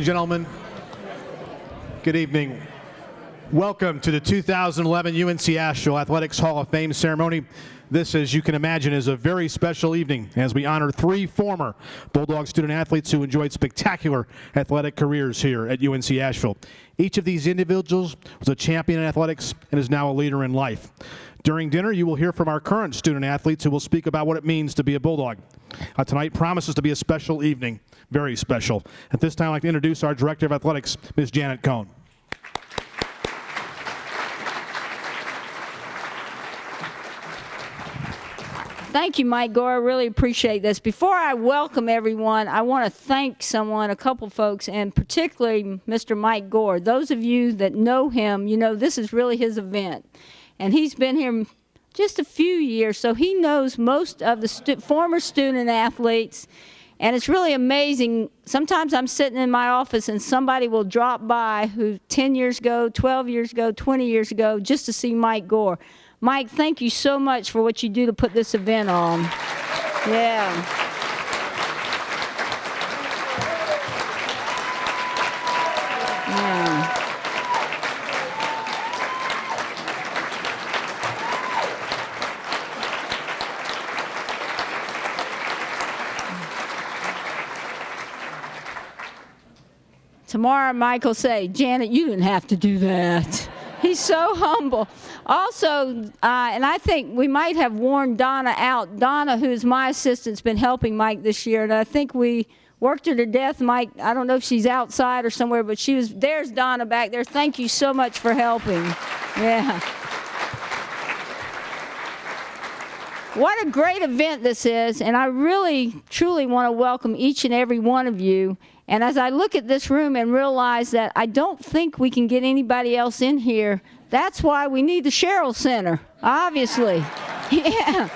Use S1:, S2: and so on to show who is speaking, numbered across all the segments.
S1: gentlemen, good evening. Welcome to the 2011 UNC Asheville Athletics Hall of Fame ceremony. This, as you can imagine, is a very special evening as we honor three former Bulldog student athletes who enjoyed spectacular athletic careers here at UNC Asheville. Each of these individuals was a champion in athletics and is now a leader in life. During dinner, you will hear from our current student athletes who will speak about what it means to be a Bulldog. Tonight promises to be a special evening, very special. At this time, I'd like to introduce our Director of Athletics, Ms. Janet Cohn.
S2: Thank you, Mike Gore. I really appreciate this. Before I welcome everyone, I want to thank someone, a couple folks, and particularly Mr. Mike Gore. Those of you that know him, you know this is really his event. And he's been here just a few years, so he knows most of the former student athletes. And it's really amazing. Sometimes I'm sitting in my office and somebody will drop by who 10 years ago, 12 years ago, 20 years ago, just to see Mike Gore. Mike, thank you so much for what you do to put this event on. Yeah. Yeah. Tomorrow, Mike will say, Janet, you didn't have to do that. He's so humble. Also, and I think we might have worn Donna out. Donna, who's my assistant, has been helping Mike this year, and I think we worked her to death. Mike, I don't know if she's outside or somewhere, but she was, there's Donna back there. Thank you so much for helping. Yeah. What a great event this is, and I really, truly want to welcome each and every one of you. And as I look at this room and realize that I don't think we can get anybody else in here, that's why we need the Sherrill Center, obviously. Yeah.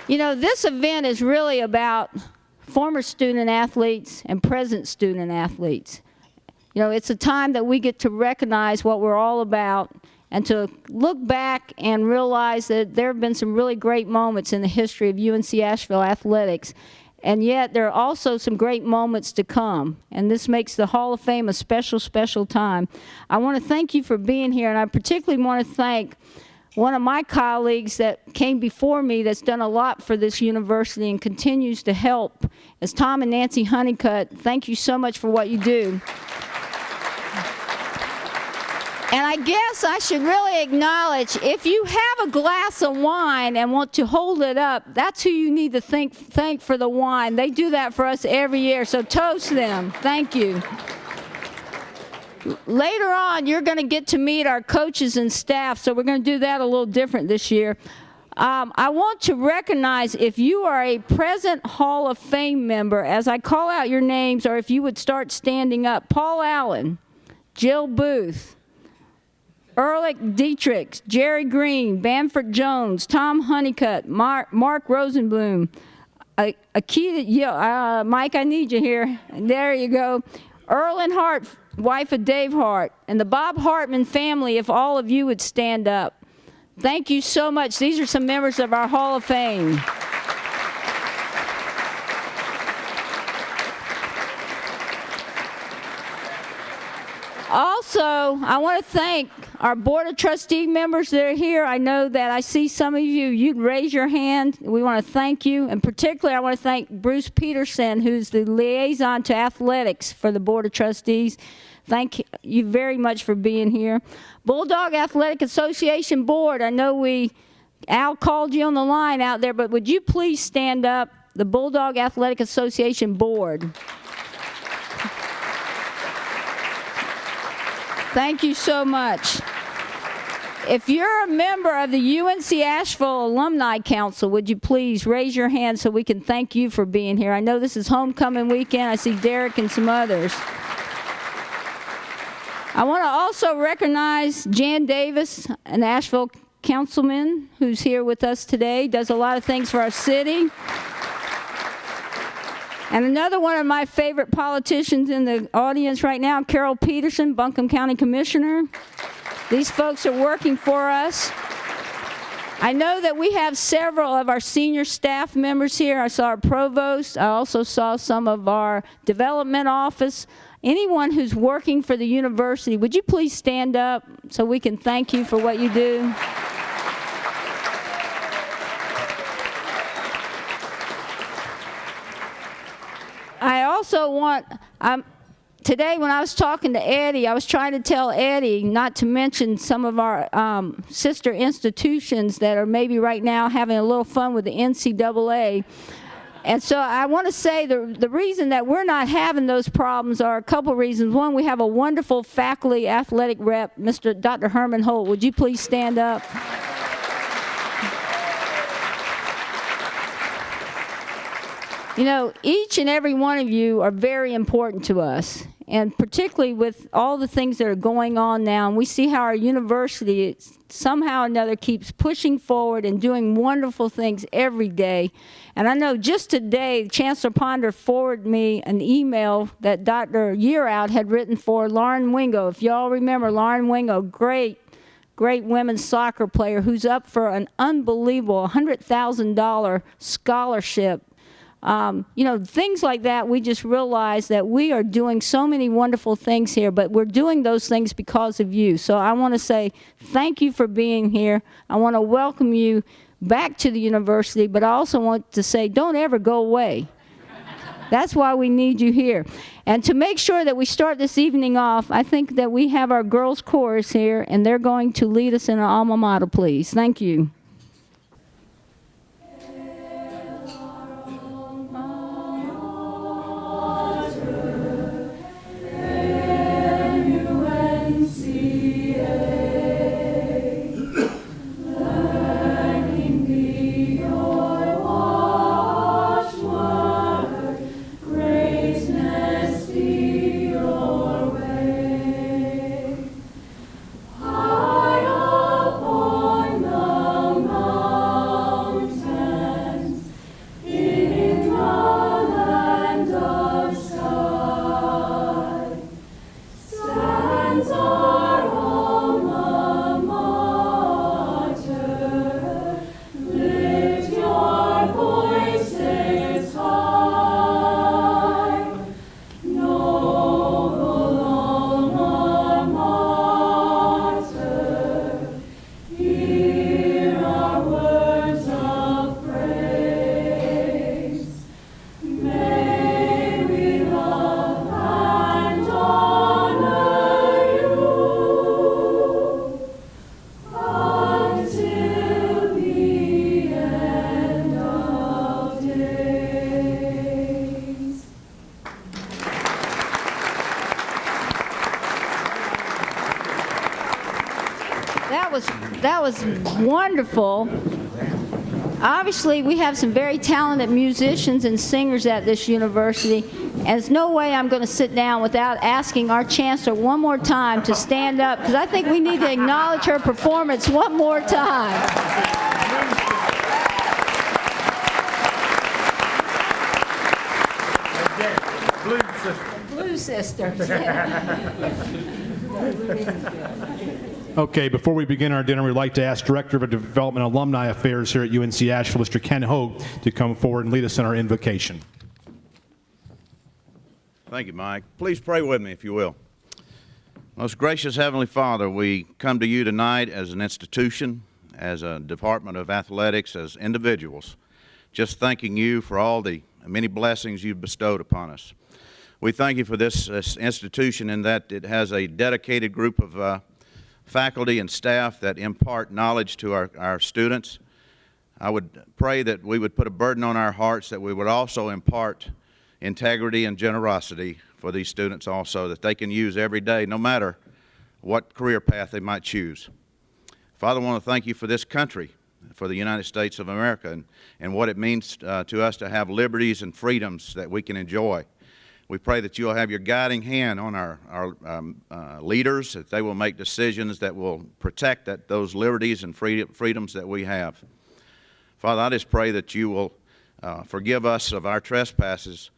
S2: You know, this event is really about former student athletes and present student athletes. You know, it's a time that we get to recognize what we're all about and to look back and realize that there have been some really great moments in the history of UNC Asheville athletics. And yet there are also some great moments to come. And this makes the Hall of Fame a special, special time. I want to thank you for being here, and I particularly want to thank one of my colleagues that came before me that's done a lot for this university and continues to help, is Tom and Nancy Honeycutt. Thank you so much for what you do. And I guess I should really acknowledge, if you have a glass of wine and want to hold it up, that's who you need to thank for the wine. They do that for us every year, so toast them. Thank you. Later on, you're going to get to meet our coaches and staff, so we're going to do that a little different this year. I want to recognize, if you are a present Hall of Fame member, as I call out your names, or if you would start standing up: Paul Allen, Jill Booth, Ehrlich Dietrich, Jerry Green, Bamford Jones, Tom Honeycutt, Mark Rosenblum, Akita, Mike, I need you here. There you go. Erlyn Hart, wife of Dave Hart, and the Bob Hartman family, if all of you would stand up. Thank you so much. These are some members of our Hall of Fame. Also, I want to thank our Board of Trustee members that are here. I know that I see some of you, you'd raise your hand. We want to thank you. And particularly, I want to thank Bruce Peterson, who's the liaison to athletics for the Board of Trustees. Thank you very much for being here. Bulldog Athletic Association Board, I know Al called you on the line out there, but would you please stand up? The Bulldog Athletic Association Board. Thank you so much. If you're a member of the UNC Asheville Alumni Council, would you please raise your hand so we can thank you for being here? I know this is homecoming weekend. I see Derek and some others. I want to also recognize Jan Davis, an Asheville councilman who's here with us today, does a lot of things for our city. And another one of my favorite politicians in the audience right now, Carol Peterson, Buncombe County Commissioner. These folks are working for us. I know that we have several of our senior staff members here. I saw our provost. I also saw some of our development office. Anyone who's working for the university, would you please stand up so we can thank you for what you do? I also want, today when I was talking to Eddie, I was trying to tell Eddie not to mention some of our sister institutions that are maybe right now having a little fun with the NCAA. And so I want to say the reason that we're not having those problems are a couple reasons. One, we have a wonderful faculty athletic rep, Dr. Herman Holt. Would you please stand up? You know, each and every one of you are very important to us, and particularly with all the things that are going on now, and we see how our university somehow or another keeps pushing forward and doing wonderful things every day. And I know just today, Chancellor Ponder forwarded me an email that Dr. Yearout had written for Lauren Wingo. If y'all remember Lauren Wingo, great women's soccer player who's up for an unbelievable $100,000 scholarship. You know, things like that, we just realize that we are doing so many wonderful things here, but we're doing those things because of you. So I want to say thank you for being here. I want to welcome you back to the university, but I also want to say don't ever go away. That's why we need you here. And to make sure that we start this evening off, I think that we have our girls' chorus here, and they're going to lead us in an alma mater, please. Thank you. That was wonderful. Obviously, we have some very talented musicians and singers at this university, and there's no way I'm going to sit down without asking our chancellor one more time to stand up, because I think we need to acknowledge her performance one more time. Blue Sisters.
S1: Okay, before we begin our dinner, we'd like to ask Director of Development and Alumni Affairs here at UNC Asheville, Mr. Ken Hogue, to come forward and lead us in our invocation.
S3: Thank you, Mike. Please pray with me, if you will. Most gracious Heavenly Father, we come to you tonight as an institution, as a Department of Athletics, as individuals, just thanking you for all the many blessings you've bestowed upon us. We thank you for this institution in that it has a dedicated group of faculty and staff that impart knowledge to our students. I would pray that we would put a burden on our hearts, that we would also impart integrity and generosity for these students also, that they can use every day, no matter what career path they might choose. Father, I want to thank you for this country, for the United States of America, and what it means to us to have liberties and freedoms that we can enjoy. We pray that you'll have your guiding hand on our leaders, that they will make decisions that will protect those liberties and freedoms that we have. Father, I just pray that you will forgive us of our trespasses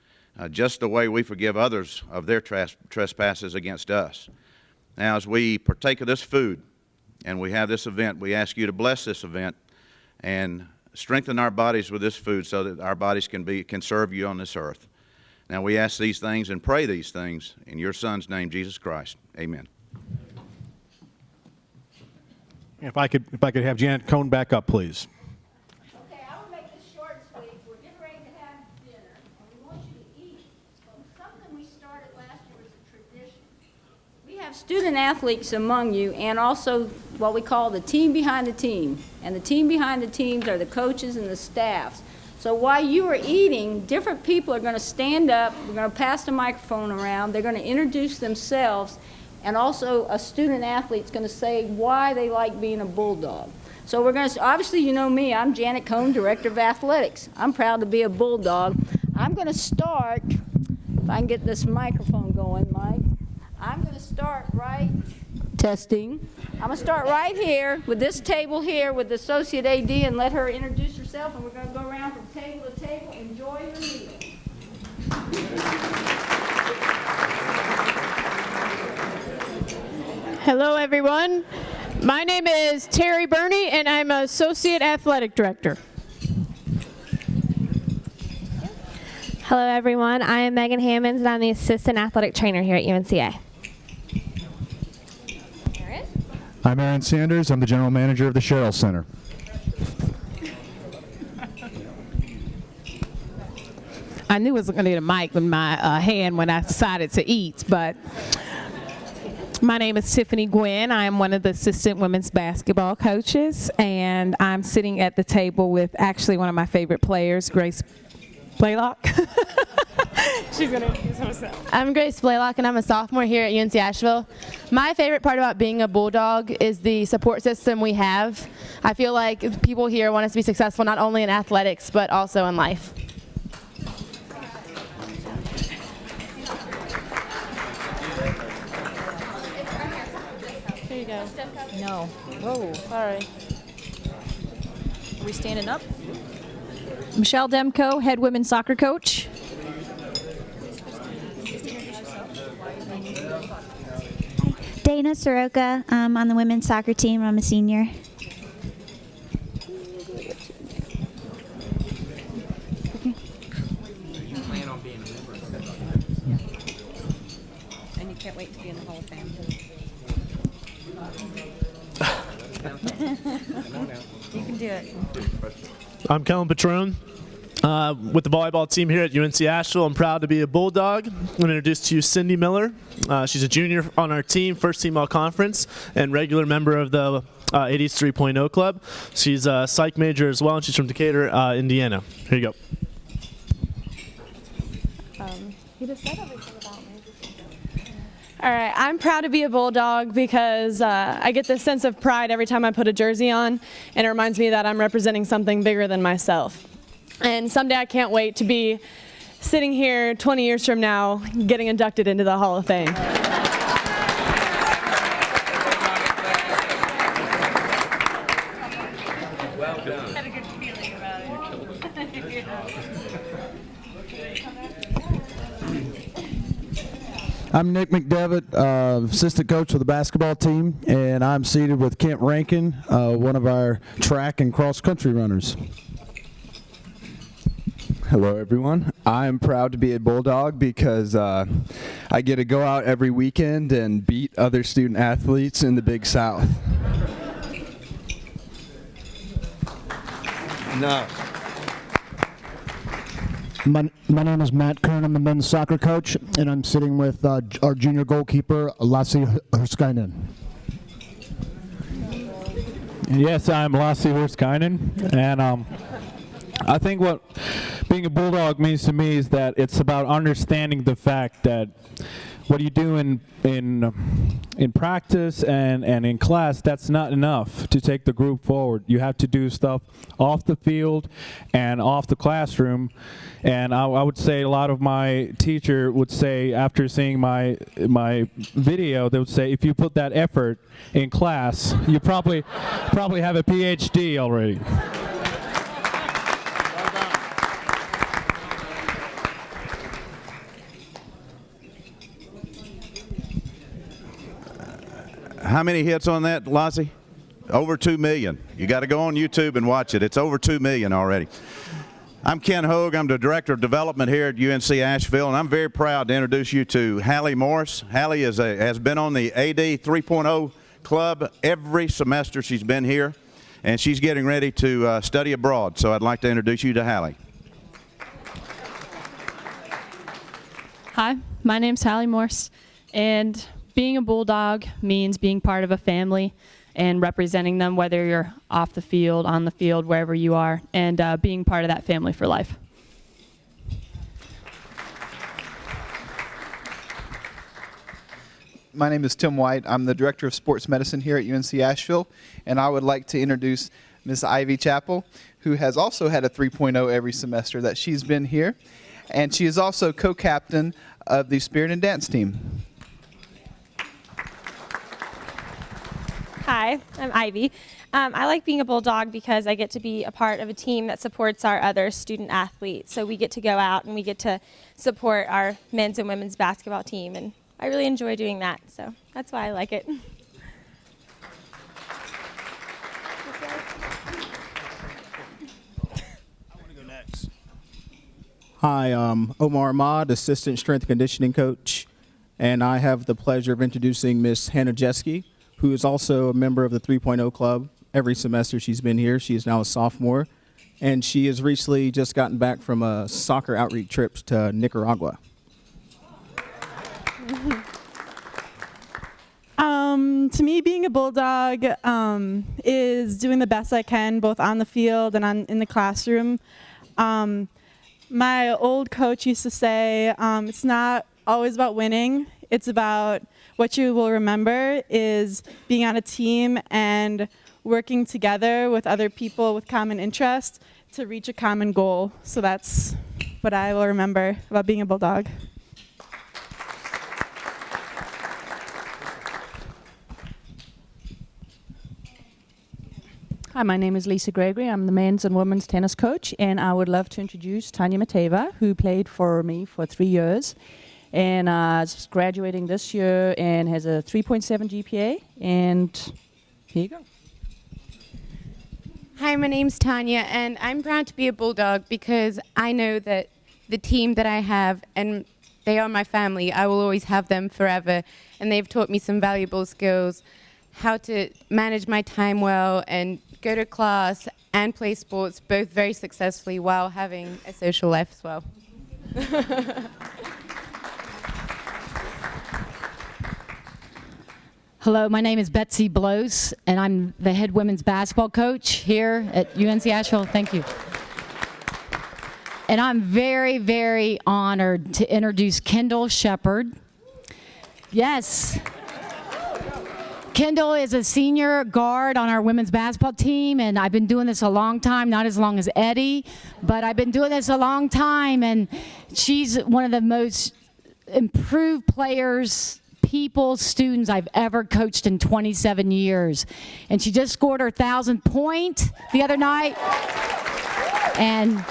S3: just the way we forgive others of their trespasses against us. Now, as we partake of this food and we have this event, we ask you to bless this event and strengthen our bodies with this food so that our bodies can serve you on this earth. Now we ask these things and pray these things in your Son's name, Jesus Christ. Amen.
S1: If I could have Janet Cohn back up, please.
S2: Okay, I will make this short and sweet. We're getting ready to have dinner, and we want you to eat. But something we started last year was a tradition. We have student athletes among you, and also what we call the team behind the team. And the team behind the teams are the coaches and the staffs. So while you are eating, different people are going to stand up. We're going to pass the microphone around. They're going to introduce themselves. And also a student athlete's going to say why they like being a Bulldog. So we're going to, obviously you know me, I'm Janet Cohn, Director of Athletics. I'm proud to be a Bulldog. I'm going to start, if I can get this microphone going, Mike. I'm going to start testing. I'm going to start right here with this table here with the Associate AD and let her introduce herself, and we're going to go around from table to table. Enjoy your meal.
S4: Hello, everyone. My name is Terry Burney, and I'm Associate Athletic Director.
S5: Hello, everyone. I am Megan Hammonds, and I'm the Assistant Athletic Trainer here at UNCA.
S6: I'm Aaron Sanders. I'm the General Manager of the Sherrill Center.
S4: I knew I was going to get a mic in my hand when I decided to eat, but my name is Tiffany Gwynn. I am one of the assistant women's basketball coaches, and I'm sitting at the table with actually one of my favorite players, Grace Blaylock. She's going to introduce herself.
S5: I'm Grace Blaylock, and I'm a sophomore here at UNC Asheville. My favorite part about being a Bulldog is the support system we have. I feel like people here want us to be successful not only in athletics, but also in life.
S7: There you go. No. Whoa, sorry. Are we standing up? Michelle Demko, head women's soccer coach.
S8: Dana Soroka, on the women's soccer team. I'm a senior.
S7: And you can't wait to be in the Hall of Fame. You can do it.
S9: I'm Kellen Patron with the volleyball team here at UNC Asheville. I'm proud to be a Bulldog. I'm going to introduce to you Cindy Miller. She's a junior on our team, first team all-conference, and regular member of the 80s 3.0 club. She's a psych major as well, and she's from Decatur, Indiana. Here you go.
S5: He just said everything about me. All right, I'm proud to be a Bulldog because I get this sense of pride every time I put a jersey on, and it reminds me that I'm representing something bigger than myself. And someday I can't wait to be sitting here 20 years from now getting inducted into the Hall of Fame.
S9: Well done.
S7: Had a good feeling about it.
S6: I'm Nick McDevitt, assistant coach for the basketball team, and I'm seated with Kent Rankin, one of our track and cross-country runners.
S10: Hello, everyone. I'm proud to be a Bulldog because I get to go out every weekend and beat other student athletes in the Big South. No.
S6: My name is Matt Kern. I'm the men's soccer coach, and I'm sitting with our junior goalkeeper, Lassie Hurskainen.
S11: Yes, I'm Lassie Hurskainen, and I think what being a Bulldog means to me is that it's about understanding the fact that what you do in practice and in class, that's not enough to take the group forward. You have to do stuff off the field and off the classroom. And I would say a lot of my teacher would say after seeing my video, they would say if you put that effort in class, you probably have a PhD already.
S3: How many hits on that, Lassie? Over 2 million. You got to go on YouTube and watch it. It's over 2 million already. I'm Ken Hogue. I'm the Director of Development here at UNC Asheville, and I'm very proud to introduce you to Hallie Morris. Hallie has been on the AD 3.0 club every semester she's been here, and she's getting ready to study abroad. So I'd like to introduce you to Hallie.
S12: Hi, my name's Hallie Morse, and being a Bulldog means being part of a family and representing them, whether you're off the field, on the field, wherever you are, and being part of that family for life.
S13: My name is Tim White. I'm the Director of Sports Medicine here at UNC Asheville, and I would like to introduce Ms. Ivy Chappell, who has also had a 3.0 every semester that she's been here, and she is also co-captain of the Spirit and Dance team.
S14: Hi, I'm Ivy. I like being a Bulldog because I get to be a part of a team that supports our other student athletes. So we get to go out and we get to support our men's and women's basketball team, and I really enjoy doing that. So that's why I like it.
S15: Hi, Omar Ahmad, Assistant Strength and Conditioning Coach, and I have the pleasure of introducing Miss Hannah Jeske, who is also a member of the 3.0 Club. Every semester she's been here. She is now a sophomore, and she has recently just gotten back from a soccer outreach trip to Nicaragua.
S16: To me, being a Bulldog is doing the best I can, both on the field and in the classroom. My old coach used to say, it's not always about winning. It's about what you will remember is being on a team and working together with other people with common interests to reach a common goal. So that's what I will remember about being a Bulldog.
S17: Hi, my name is Lisa Gregory. I'm the men's and women's tennis coach, and I would love to introduce Tanya Mateva, who played for me for 3 years, and is graduating this year and has a 3.7 GPA, and here you go.
S18: Hi, my name's Tanya, and I'm proud to be a Bulldog because I know that the team that I have, and they are my family, I will always have them forever, and they've taught me some valuable skills, how to manage my time well and go to class and play sports, both very successfully while having a social life as well.
S19: Hello, my name is Betsy Blows, and I'm the head women's basketball coach here at UNC Asheville. Thank you. And I'm very, very honored to introduce Kendall Shepard. Yes. Kendall is a senior guard on our women's basketball team, and I've been doing this a long time, not as long as Eddie, but I've been doing this a long time, and she's one of the most improved players, people, students I've ever coached in 27 years. And she just scored her 1,000th point the other night, and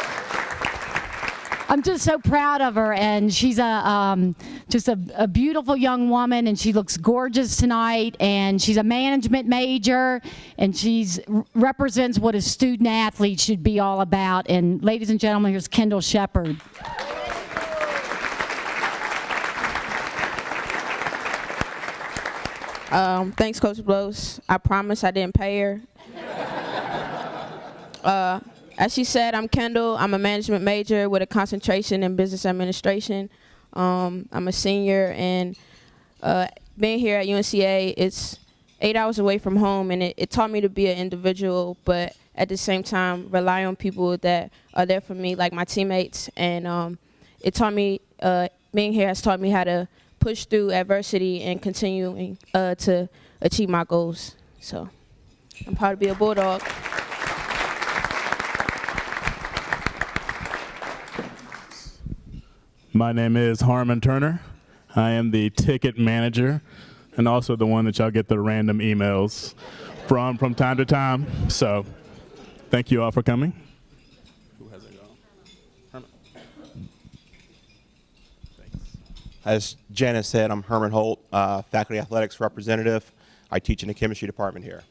S19: I'm just so proud of her, and she's just a beautiful young woman, and she looks gorgeous tonight, and she's a management major, and she's represents what a student athlete should be all about. And ladies and gentlemen, here's Kendall Shepard.
S20: Thanks, Coach Blows. I promise I didn't pay her. As she said, I'm Kendall. I'm a management major with a concentration in business administration. I'm a senior, and being here at UNCA, it's 8 hours away from home, and it taught me to be an individual, but at the same time, rely on people that are there for me, like my teammates. And it taught me, being here has taught me how to push through adversity and continuing to achieve my goals. So I'm proud to be a Bulldog.
S11: My name is Harmon Turner. I am the ticket manager and also the one that y'all get the random emails from time to time. So thank you all for coming. Who has it on?
S21: As Janice said, I'm Herman Holt, faculty athletics representative. I teach in the chemistry department here.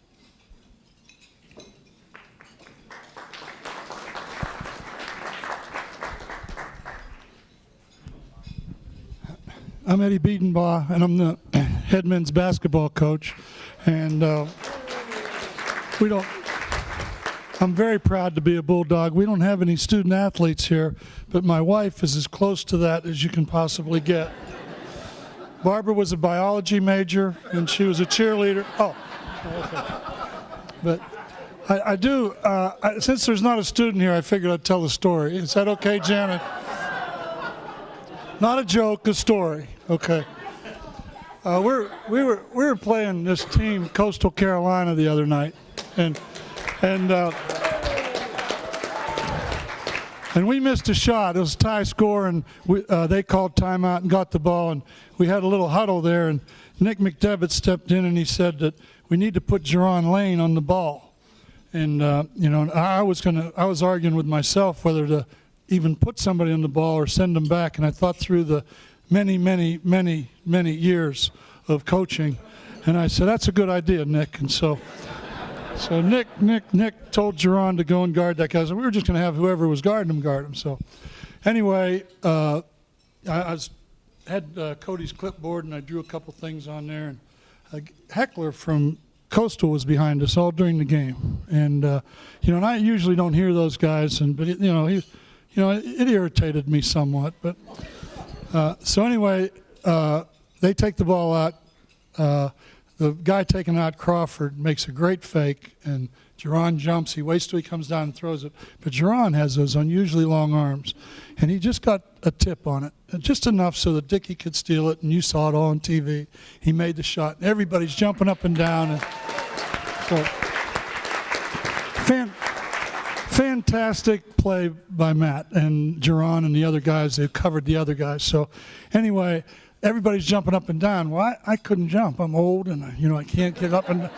S1: I'm Eddie Biedenbaugh, and I'm the head men's basketball coach. And I'm very proud to be a Bulldog. We don't have any student athletes here, but my wife is as close to that as you can possibly get. Barbara was a biology major, and she was a cheerleader. Oh, okay. But I do, since there's not a student here, I figured I'd tell the story. Is that okay, Janet? Not a joke, a story. Okay. We were playing this team, Coastal Carolina, the other night, and we missed a shot. It was a tie score, and they called timeout and got the ball, and we had a little huddle there, and Nick McDevitt stepped in and he said that we need to put Jerron Lane on the ball. And I was arguing with myself whether to even put somebody on the ball or send them back, and I thought through the many years of coaching, and I said, that's a good idea, Nick. And so Nick told Jerron to go and guard that guy. So we were just going to have whoever was guarding him guard him. So anyway, I had Cody's clipboard, and I drew a couple things on there. And a heckler from Coastal was behind us all during the game, and and I usually don't hear those guys, but it irritated me somewhat. But so anyway, they take the ball out. The guy taking out Crawford makes a great fake, and Jerron jumps. He waits till he comes down and throws it. But Jerron has those unusually long arms, and he just got a tip on it, just enough so that Dickie could steal it, and you saw it all on TV. He made the shot, and everybody's jumping up and down. And so, fantastic play by Matt and Jerron and the other guys. They covered the other guys. So anyway, everybody's jumping up and down. Well, I couldn't jump. I'm old, and I can't get up and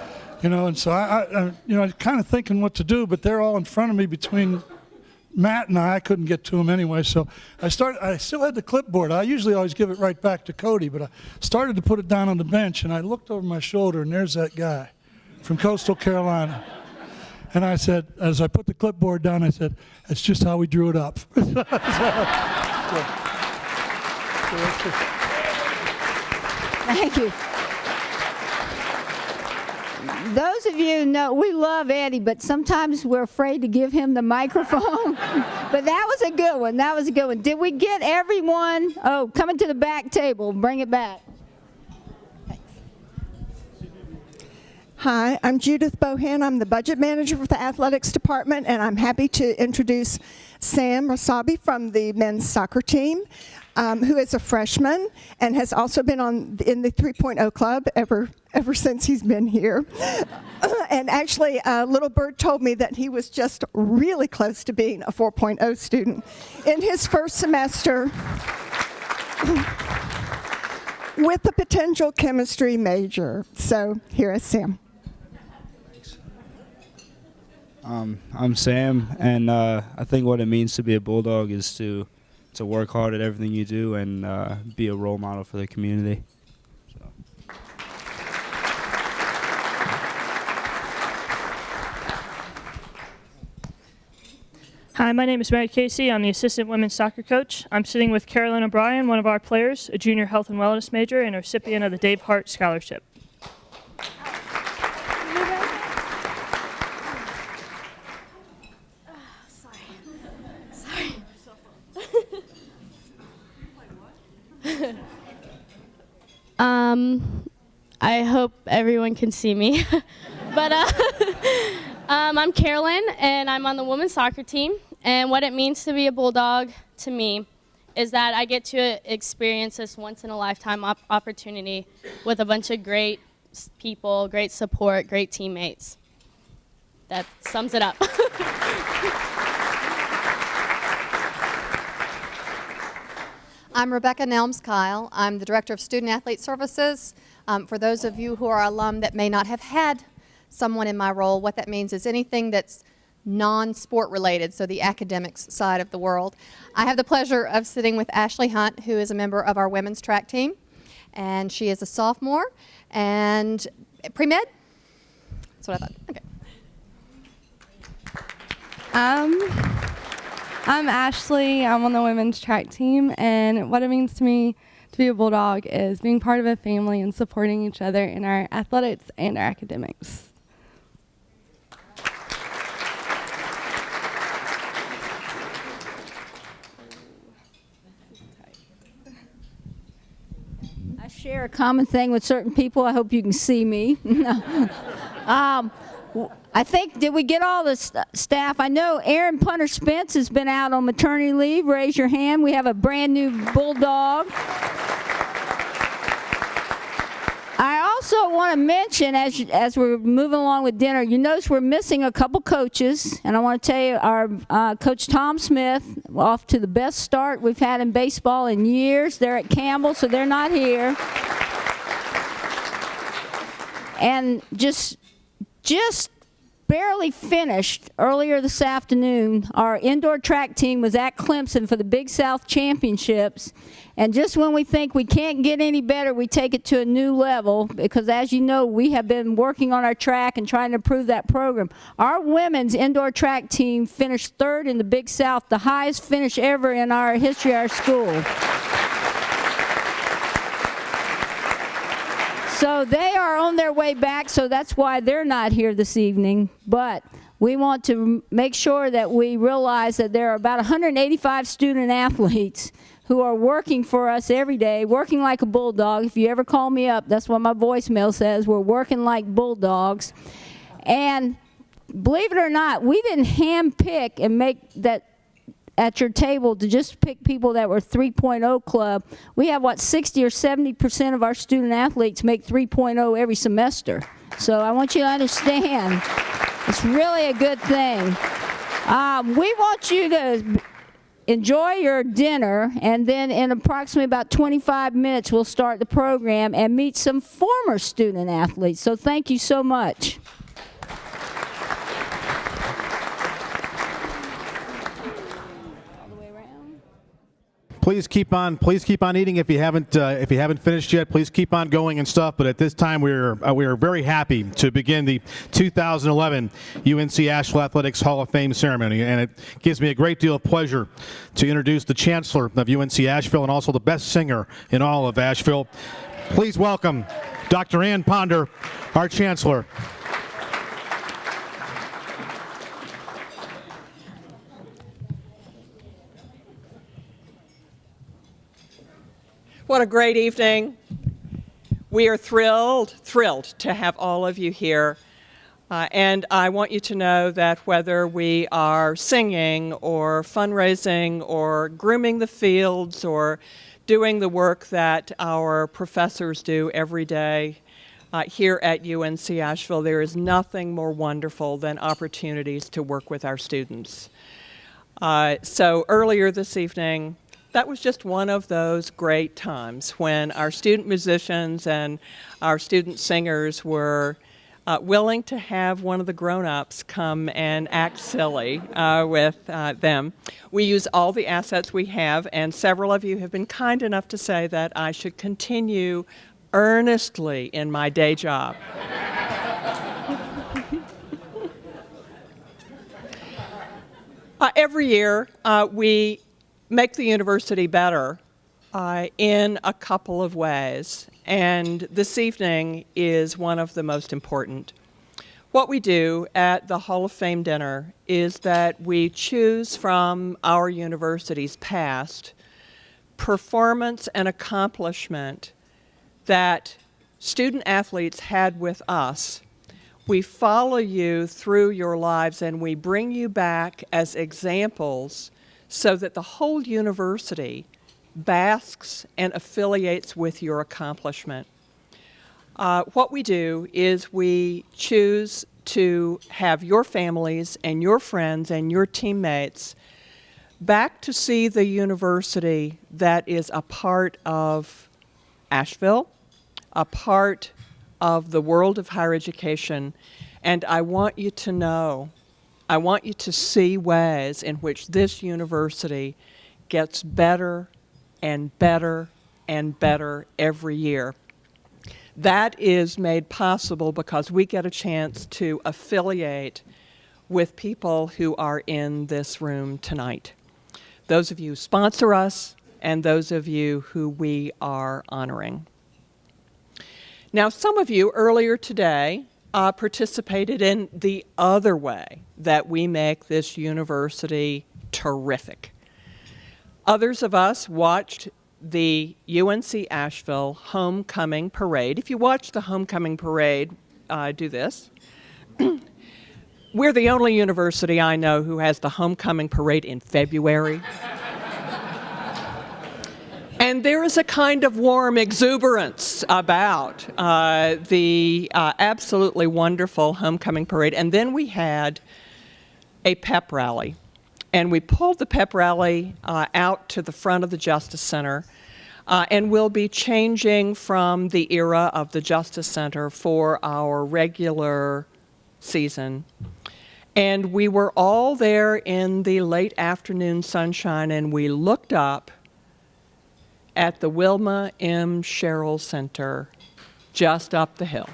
S1: and so I kind of thinking what to do, but they're all in front of me between Matt and I couldn't get to them anyway. So I still had the clipboard. I usually always give it right back to Cody, but I started to put it down on the bench, and I looked over my shoulder, and there's that guy from Coastal Carolina. And I said, as I put the clipboard down, I said, that's just how we drew it up.
S2: Thank you. Those of you know we love Eddie, but sometimes we're afraid to give him the microphone. But that was a good one. That was a good one. Did we get everyone? Oh, coming to the back table. Bring it back.
S22: Hi, I'm Judith Bohan. I'm the budget manager for the athletics department, and I'm happy to introduce Sam Rasabi from the men's soccer team, who is a freshman and has also been in the 3.0 club ever since he's been here. And actually, Little Bird told me that he was just really close to being a 4.0 student in his first semester with a potential chemistry major. So here is Sam.
S23: I'm Sam, and I think what it means to be a Bulldog is to work hard at everything you do and be a role model for the community.
S24: Hi, my name is Mary Casey. I'm the assistant women's soccer coach. I'm sitting with Carolyn O'Brien, one of our players, a junior health and wellness major and a recipient of the Dave Hart Scholarship.
S25: I hope everyone can see me. But I'm Carolyn, and I'm on the women's soccer team. And what it means to be a Bulldog to me is that I get to experience this once-in-a-lifetime opportunity with a bunch of great people, great support, great teammates. That sums it up.
S26: I'm Rebecca Nelms-Kyle. I'm the Director of Student Athlete Services. For those of you who are alum that may not have had someone in my role, what that means is anything that's non-sport related, so the academics side of the world. I have the pleasure of sitting with Ashley Hunt, who is a member of our women's track team, and she is a sophomore and pre-med. That's what I thought. Okay.
S27: I'm Ashley. I'm on the women's track team, and what it means to me
S4: to be a Bulldog is being part of a family and supporting each other in our athletics and our academics.
S2: I share a common thing with certain people. I hope you can see me. I think, did we get all the staff? I know Aaron Punter Spence has been out on maternity leave. Raise your hand. We have a brand new Bulldog. I also want to mention, as we're moving along with dinner, you notice we're missing a couple coaches, and I want to tell you, our Coach Tom Smith, off to the best start we've had in baseball in years. They're at Campbell, so they're not here. And just barely finished earlier this afternoon, our indoor track team was at Clemson for the Big South Championships. And just when we think we can't get any better, we take it to a new level, because as you know, we have been working on our track and trying to improve that program. Our women's indoor track team finished third in the Big South, the highest finish ever in our history of our school. So they are on their way back, so that's why they're not here this evening. But we want to make sure that we realize that there are about 185 student athletes who are working for us every day, working like a bulldog. If you ever call me up, that's what my voicemail says. We're working like bulldogs. And believe it or not, we didn't handpick and make that at your table to just pick people that were 3.0 club. We have, 60 or 70% of our student athletes make 3.0 every semester. So I want you to understand, it's really a good thing. We want you to enjoy your dinner, and then in approximately about 25 minutes, we'll start the program and meet some former student athletes. So thank you so much.
S5: Please keep on eating if you haven't finished yet. Please keep on going and stuff. But at this time, we are very happy to begin the 2011 UNC Asheville Athletics Hall of Fame ceremony, and it gives me a great deal of pleasure to introduce the Chancellor of UNC Asheville and also the best singer in all of Asheville. Please welcome Dr. Ann Ponder, our Chancellor.
S7: What a great evening. We are thrilled to have all of you here. And I want you to know that whether we are singing or fundraising or grooming the fields or doing the work that our professors do every day here at UNC Asheville, there is nothing more wonderful than opportunities to work with our students. So earlier this evening, that was just one of those great times when our student musicians and our student singers were willing to have one of the grown-ups come and act silly with them. We use all the assets we have, and several of you have been kind enough to say that I should continue earnestly in my day job. Every year, we make the university better in a couple of ways, and this evening is one of the most important. What we do at the Hall of Fame dinner is that we choose from our university's past performance and accomplishment that student athletes had with us. We follow you through your lives and we bring you back as examples so that the whole university basks and affiliates with your accomplishment. What we do is we choose to have your families and your friends and your teammates back to see the university that is a part of Asheville, a part of the world of higher education, and I want you to know, I want you to see ways in which this university gets better and better and better every year. That is made possible because we get a chance to affiliate with people who are in this room tonight. Those of you who sponsor us and those of you who we are honoring. Now, some of you earlier today participated in the other way that we make this university terrific. Others of us watched the UNC Asheville Homecoming Parade. If you watch the Homecoming Parade, do this. We're the only university I know who has the Homecoming Parade in February. And there is a kind of warm exuberance about the absolutely wonderful Homecoming Parade. And then we had a pep rally. And we pulled the pep rally out to the front of the Justice Center. And we'll be changing from the era of the Justice Center for our regular season. And we were all there in the late afternoon sunshine, and we looked up at the Wilma M. Sherrill Center just up the hill.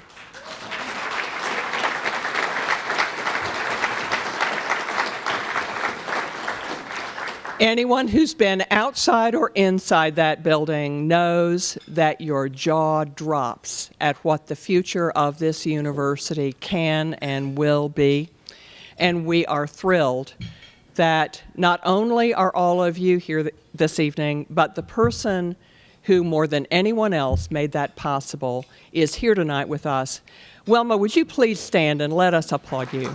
S7: Anyone who's been outside or inside that building knows that your jaw drops at what the future of this university can and will be. And we are thrilled that not only are all of you here this evening, but the person who more than anyone else made that possible is here tonight with us. Wilma, would you please stand and let us applaud you?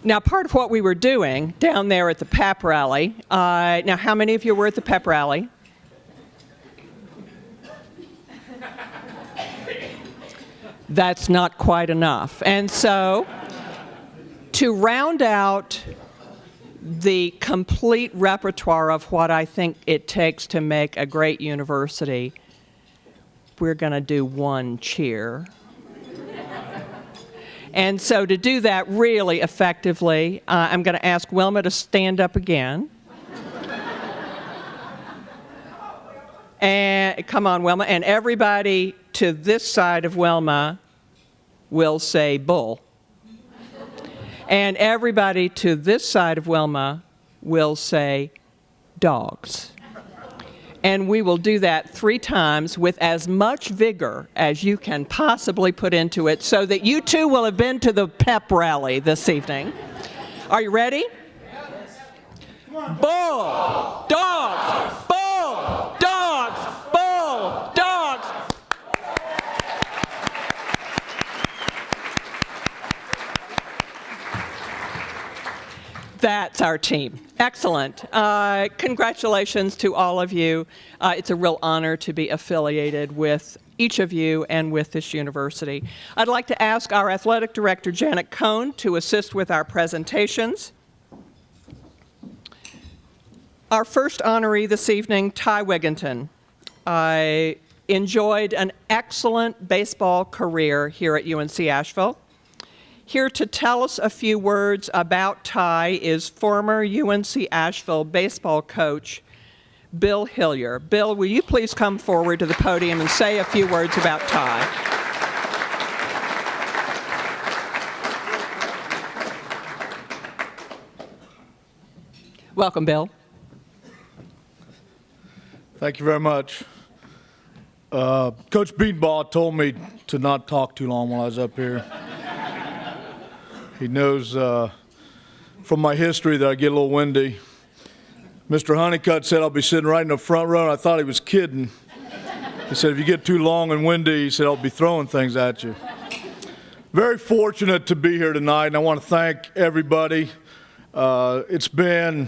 S7: Now, part of what we were doing down there at the pep rally, now how many of you were at the pep rally? That's not quite enough. And so, to round out the complete repertoire of what I think it takes to make a great university, we're going to do one cheer. And so to do that really effectively, I'm going to ask Wilma to stand up again. And come on, Wilma. And everybody to this side of Wilma will say bull. And everybody to this side of Wilma will say dogs. And we will do that 3 times with as much vigor as you can possibly put into it so that you too will have been to the pep rally this evening. Are you ready? Bull! Dogs! Bull! Dogs! Bull! Dogs! That's our team. Excellent. Congratulations to all of you. It's a real honor to be affiliated with each of you and with this university. I'd like to ask our athletic director, Janet Cohn, to assist with our presentations. Our first honoree this evening, Ty Wigginton. Enjoyed an excellent baseball career here at UNC Asheville. Here to tell us a few words about Ty is former UNC Asheville baseball coach, Bill Hillier. Bill, will you please come forward to the podium and say a few words about Ty? Welcome, Bill.
S3: Thank you very much. Coach Beanball told me to not talk too long while I was up here. He knows from my history that I get a little windy. Mr. Honeycutt said I'll be sitting right in the front row, and I thought he was kidding. He said, if you get too long and windy, he said, I'll be throwing things at you. Very fortunate to be here tonight, and I want to thank everybody. It's been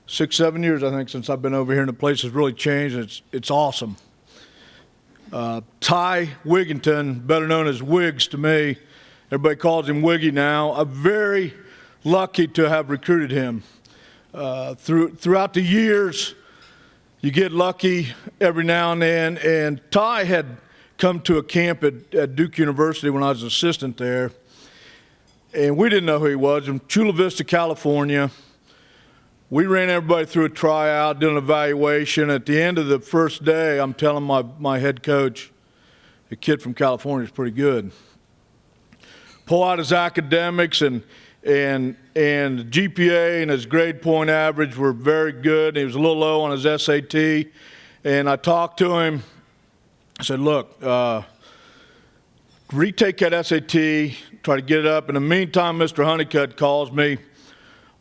S3: 6-7 years, I think, since I've been over here, and the place has really changed. It's awesome. Ty Wigginton, better known as Wiggs to me, everybody calls him Wiggy now. I'm very lucky to have recruited him. Throughout the years, you get lucky every now and then. And Ty had come to a camp at Duke University when I was an assistant there, and we didn't know who he was. In Chula Vista, California, we ran everybody through a tryout, did an evaluation. At the end of the first day, I'm telling my head coach, the kid from California is pretty good. Pull out his academics and GPA and his grade point average were very good. He was a little low on his SAT. And I talked to him. I said, look, retake that SAT, try to get it up. In the meantime, Mr. Honeycutt calls me,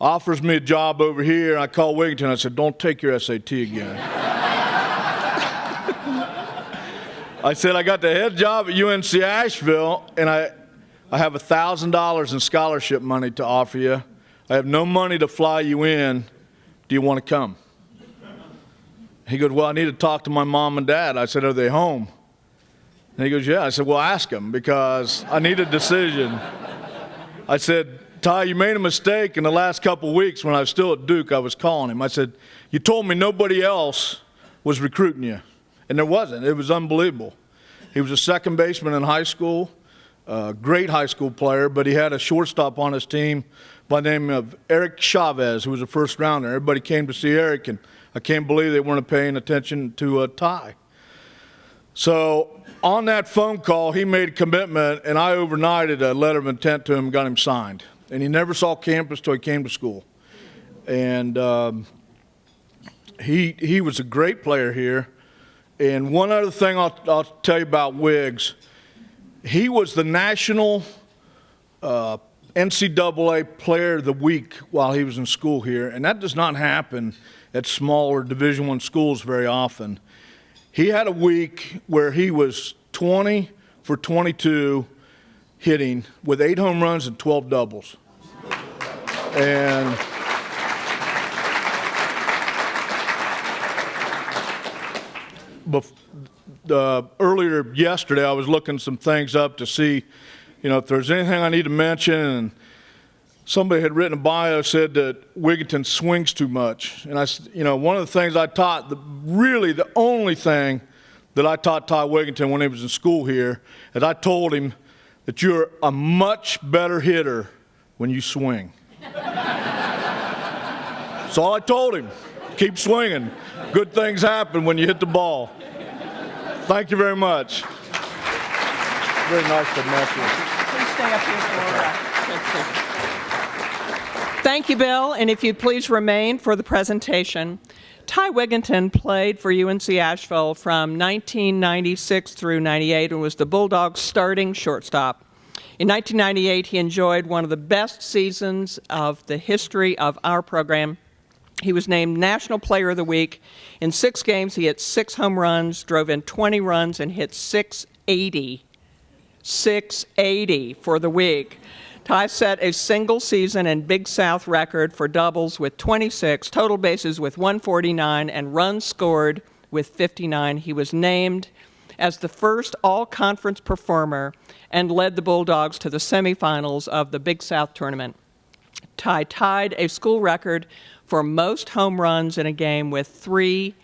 S3: offers me a job over here. I called Wigginton. I said, don't take your SAT again. I said, I got the head job at UNC Asheville, and I have $1,000 in scholarship money to offer you. I have no money to fly you in. Do you want to come? He goes, well, I need to talk to my mom and dad. I said, are they home? And he goes, yeah. I said, well, ask them, because I need a decision. I said, Ty, you made a mistake in the last couple of weeks when I was still at Duke. I was calling him. I said, you told me nobody else was recruiting you. And there wasn't. It was unbelievable. He was a second baseman in high school. Great high school player, but he had a shortstop on his team by the name of Eric Chavez, who was a first rounder. Everybody came to see Eric, and I can't believe they weren't paying attention to Ty. So on that phone call, he made a commitment, and I overnighted a letter of intent to him and got him signed. And he never saw campus till he came to school. And he was a great player here. And one other thing I'll tell you about Wiggs, he was the national NCAA Player of the Week while he was in school here, and that does not happen at smaller Division I schools very often. He had a week where he was 20 for 22 hitting with 8 home runs and 12 doubles. And earlier yesterday, I was looking some things up to see, if there's anything I need to mention. And somebody had written a bio, said that Wigginton swings too much. And one of the things I taught, really the only thing that I taught Ty Wigginton when he was in school here, is I told him that you're a much better hitter when you swing. That's all I told him. Keep swinging. Good things happen when you hit the ball. Thank you very much. Very nice to meet you.
S7: Please stay up here for Thank you, Bill. And if you'd please remain for the presentation. Ty Wigginton played for UNC Asheville from 1996 through 98 and was the Bulldogs' starting shortstop. In 1998, he enjoyed one of the best seasons of the history of our program. He was named National Player of the Week. In 6 games, he hit 6 home runs, drove in 20 runs, and hit 680. 680 for the week. Ty set a single season and Big South record for doubles with 26, total bases with 149, and runs scored with 59. He was named as the first all-conference performer and led the Bulldogs to the semifinals of the Big South tournament. Ty tied a school record for most home runs in a game with 3,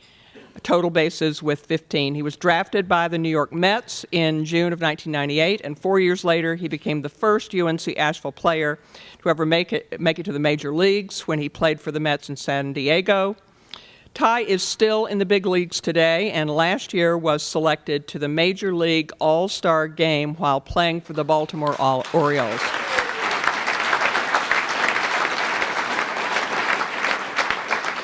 S7: total bases with 15. He was drafted by the New York Mets in June of 1998, and 4 years later, he became the first UNC Asheville player to ever make it to the major leagues when he played for the Mets in San Diego. Ty is still in the big leagues today, and last year was selected to the Major League All-Star game while playing for the Baltimore Orioles.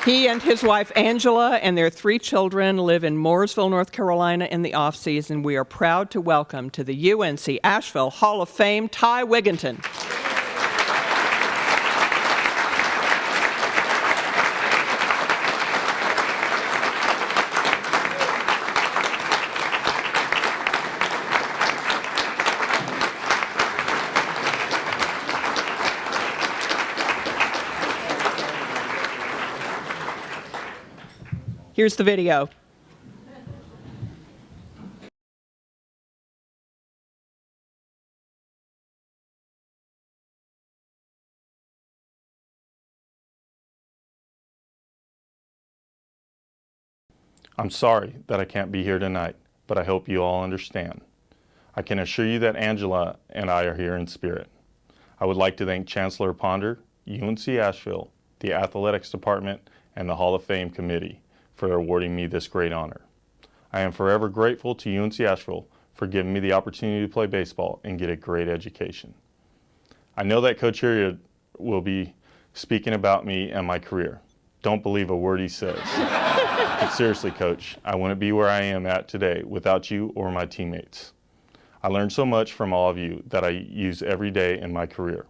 S7: He and his wife Angela and their 3 children live in Mooresville, North Carolina in the off-season. We are proud to welcome to the UNC Asheville Hall of Fame, Ty Wigginton. Here's the video.
S6: I'm sorry that I can't be here tonight, but I hope you all understand. I can assure you that Angela and I are here in spirit. I would like to thank Chancellor Ponder, UNC Asheville, the Athletics Department, and the Hall of Fame Committee for awarding me this great honor. I am forever grateful to UNC Asheville for giving me the opportunity to play baseball and get a great education. I know that Coach Hilliard will be speaking about me and my career. Don't believe a word he says. But seriously, Coach, I wouldn't be where I am at today without you or my teammates. I learned so much from all of you that I use every day in my career.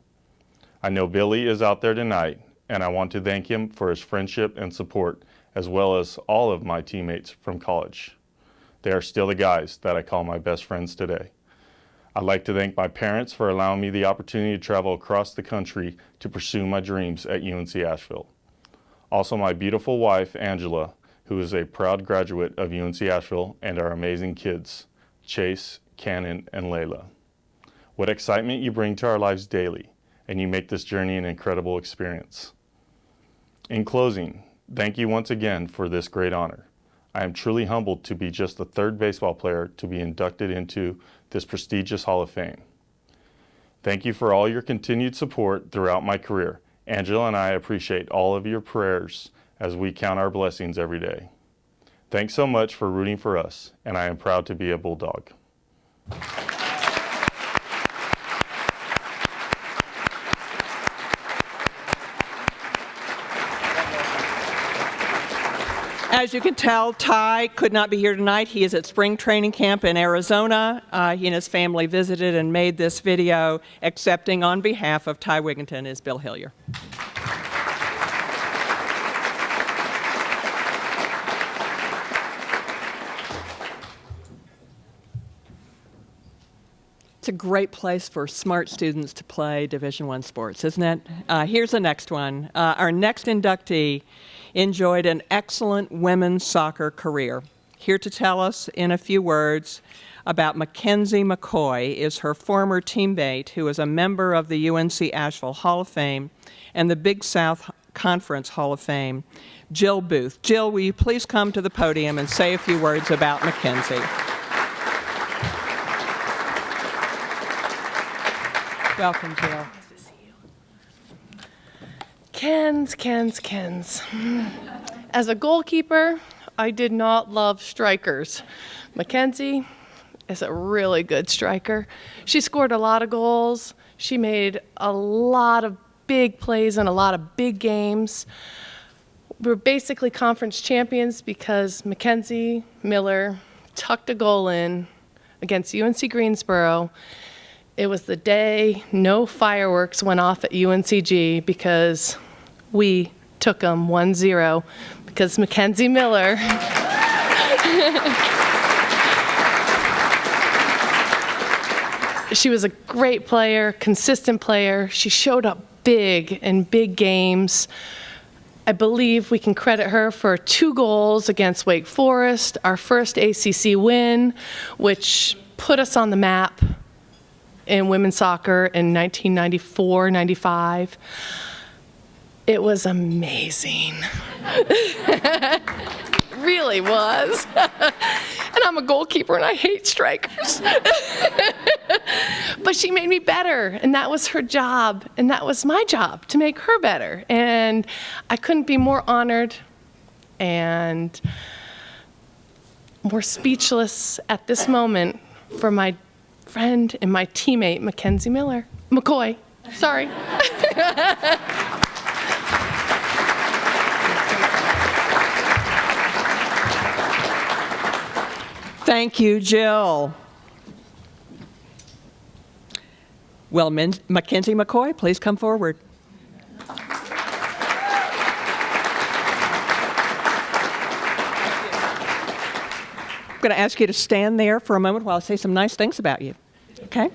S6: I know Billy is out there tonight, and I want to thank him for his friendship and support, as well as all of my teammates from college. They are still the guys that I call my best friends today. I'd like to thank my parents for allowing me the opportunity to travel across the country to pursue my dreams at UNC Asheville. Also my beautiful wife, Angela, who is a proud graduate of UNC Asheville, and our amazing kids, Chase, Cannon, and Layla. What excitement you bring to our lives daily, and you make this journey an incredible experience. In closing, thank you once again for this great honor. I am truly humbled to be just the third baseball player to be inducted into this prestigious Hall of Fame. Thank you for all your continued support throughout my career. Angela and I appreciate all of your prayers as we count our blessings every day. Thanks so much for rooting for us, and I am proud to be a Bulldog.
S7: As you can tell, Ty could not be here tonight. He is at spring training camp in Arizona. He and his family visited and made this video. Accepting on behalf of Ty Wigginton is Bill Hillier. It's a great place for smart students to play Division I sports, isn't it? Here's the next one. Our next inductee enjoyed an excellent women's soccer career. Here to tell us in a few words about Mackenzie McCoy is her former teammate, who is a member of the UNC Asheville Hall of Fame and the Big South Conference Hall of Fame, Jill Booth. Jill, will you please come to the podium and say a few words about Mackenzie? Welcome, Jill.
S8: Nice to see you. Kens. As a goalkeeper, I did not love strikers. Mackenzie is a really good striker. She scored a lot of goals. She made a lot of big plays in a lot of big games. We were basically conference champions because Mackenzie Miller tucked a goal in against UNC Greensboro. It was the day no fireworks went off at UNCG because we took them 1-0 because Mackenzie Miller she was a great player, consistent player. She showed up big in big games. I believe we can credit her for 2 goals against Wake Forest, our first ACC win, which put us on the map in women's soccer in 1994-95. It was amazing. It really was. And I'm a goalkeeper and I hate strikers. But she made me better, and that was her job, and that was my job, to make her better. And I couldn't be more honored and more speechless at this moment for my friend and my teammate, Mackenzie McCoy. Sorry.
S7: Thank you, Jill. Well, Mackenzie McCoy, please come forward. I'm going to ask you to stand there for a moment while I say some nice things about you. Okay?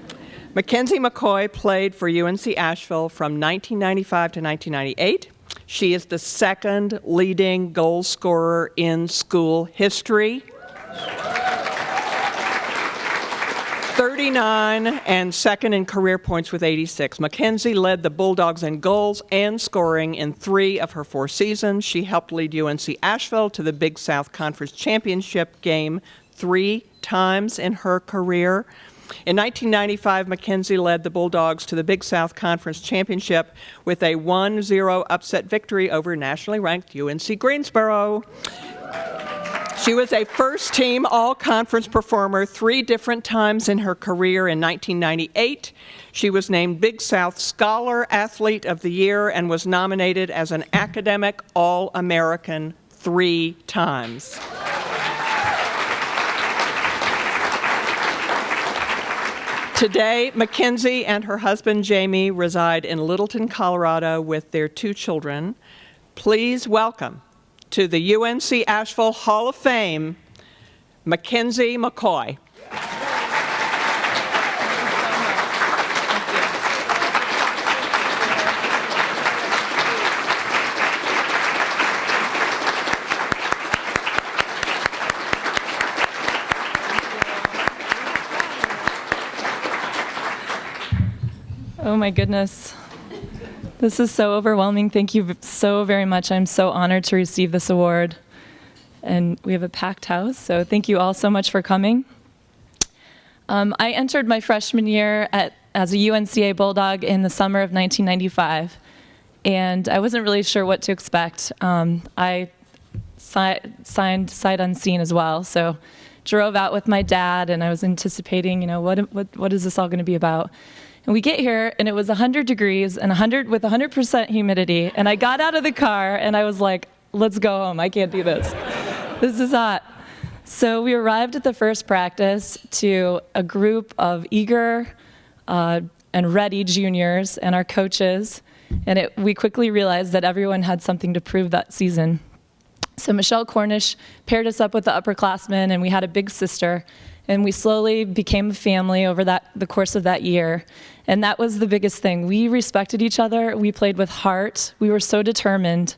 S7: Mackenzie McCoy played for UNC Asheville from 1995 to 1998. She is the second leading goal scorer in school history. 39 and second in career points with 86. Mackenzie led the Bulldogs in goals and scoring in 3 of her 4 seasons. She helped lead UNC Asheville to the Big South Conference Championship game 3 times in her career. In 1995, Mackenzie led the Bulldogs to the Big South Conference Championship with a 1-0 upset victory over nationally ranked UNC Greensboro. She was a first-team all-conference performer 3 different times in her career. In 1998, she was named Big South Scholar Athlete of the Year and was nominated as an academic All-American 3 times. Today, Mackenzie and her husband, Jamie, reside in Littleton, Colorado with their 2 children. Please welcome to the UNC Asheville Hall of Fame, Mackenzie McCoy.
S9: Oh my goodness. This is so overwhelming. Thank you so very much. I'm so honored to receive this award. And we have a packed house, so thank you all so much for coming. I entered my freshman year as a UNCA Bulldog in the summer of 1995, and I wasn't really sure what to expect. I signed sight unseen as well, so drove out with my dad, and I was anticipating, what is this all going to be about? And we get here, and it was 100 degrees and 100% humidity. And I got out of the car, and I was like, let's go home. I can't do this. This is hot. So we arrived at the first practice to a group of eager and ready juniors and our coaches. And we quickly realized that everyone had something to prove that season. So Michelle Cornish paired us up with the upperclassmen, and we had a big sister. And we slowly became a family over the course of that year. And that was the biggest thing. We respected each other. We played with heart. We were so determined.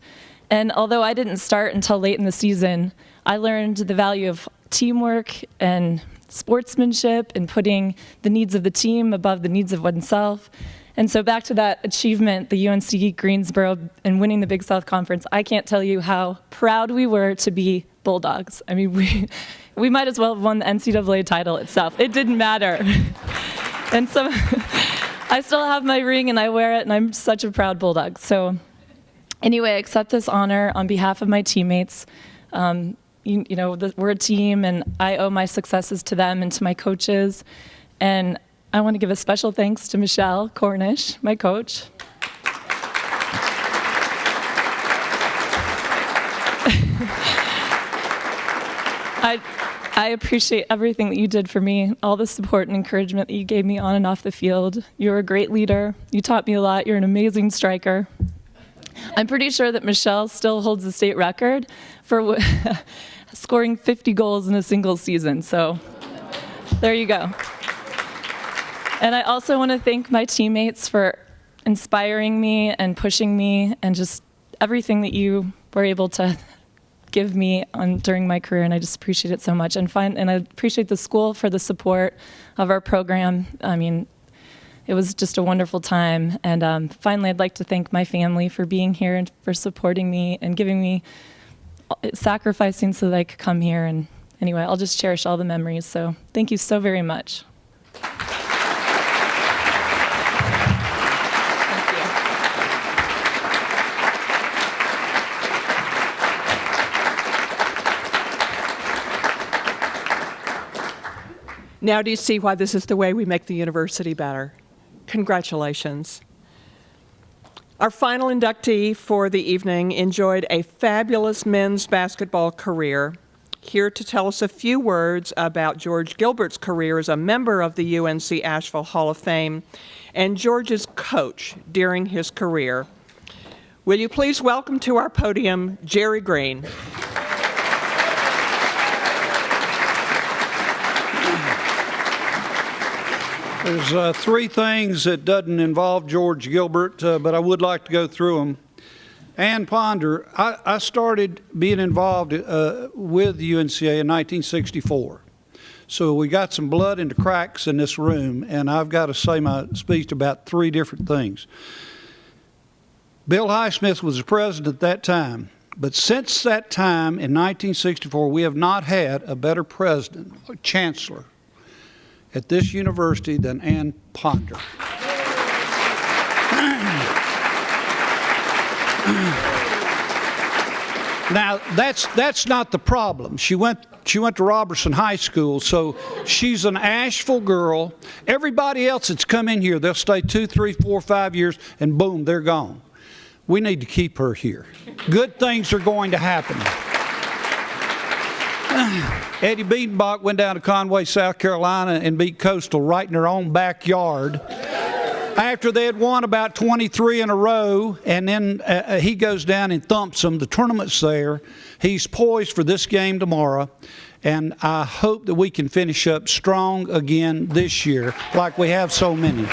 S9: And although I didn't start until late in the season, I learned the value of teamwork and sportsmanship and putting the needs of the team above the needs of oneself. And so back to that achievement, the UNC Greensboro and winning the Big South Conference, I can't tell you how proud we were to be Bulldogs. I mean, we might as well have won the NCAA title itself. It didn't matter. And so I still have my ring and I wear it, and I'm such a proud Bulldog. So anyway, I accept this honor on behalf of my teammates. We're a team, and I owe my successes to them and to my coaches. And I want to give a special thanks to Michelle Cornish, my coach. I appreciate everything that you did for me, all the support and encouragement that you gave me on and off the field. You're a great leader. You taught me a lot. You're an amazing striker. I'm pretty sure that Michelle still holds the state record for scoring 50 goals in a single season. So there you go. And I also want to thank my teammates for inspiring me and pushing me and just everything that you were able to give me during my career, and I just appreciate it so much. And I appreciate the school for the support of our program. I mean, it was just a wonderful time. And finally, I'd like to thank my family for being here and for supporting me and sacrificing so that I could come here. And anyway, I'll just cherish all the memories. So thank you so very much.
S7: Now do you see why this is the way we make the university better? Congratulations. Our final inductee for the evening enjoyed a fabulous men's basketball career. Here to tell us a few words about George Gilbert's career as a member of the UNC Asheville Hall of Fame and George's coach during his career. Will you please welcome to our podium Jerry Green.
S10: There's 3 things that doesn't involve George Gilbert, but I would like to go through them. Ann Ponder, I started being involved with the UNCA in 1964. So we got some blood in the cracks in this room, and I've got to say my speech about 3 different things. Bill Highsmith was the president at that time, but since that time in 1964, we have not had a better president or chancellor at this university than Ann Ponder. Now, that's not the problem. She went to Robertson High School, so she's an Asheville girl. Everybody else that's come in here, they'll stay 2, 3, 4, 5 years, and boom, they're gone. We need to keep her here. Good things are going to happen. Eddie Biedenbach went down to Conway, South Carolina, and beat Coastal right in their own backyard. After they had won about 23 in a row, and then he goes down and thumps them. The tournament's there. He's poised for this game tomorrow, and I hope that we can finish up strong again this year, like we have so many.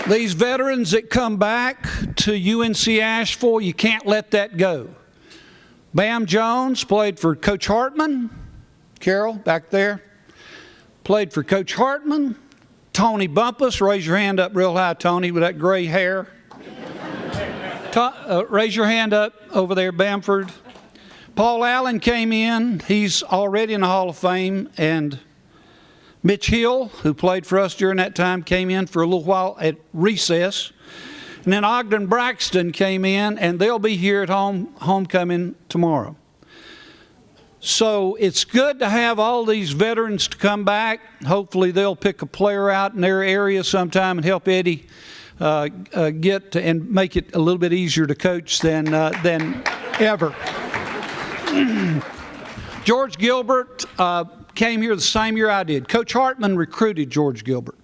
S10: These veterans that come back to UNC Asheville, you can't let that go. Bam Jones played for Coach Hartman. Carol, back there. Played for Coach Hartman. Tony Bumpus, raise your hand up real high, Tony, with that gray hair. Raise your hand up over there, Bamford. Paul Allen came in. He's already in the Hall of Fame. And Mitch Hill, who played for us during that time, came in for a little while at recess. And then Ogden Braxton came in, and they'll be here at homecoming tomorrow. So it's good to have all these veterans to come back. Hopefully they'll pick a player out in their area sometime and help Eddie get to, and make it a little bit easier to coach than ever. George Gilbert came here the same year I did. Coach Hartman recruited George Gilbert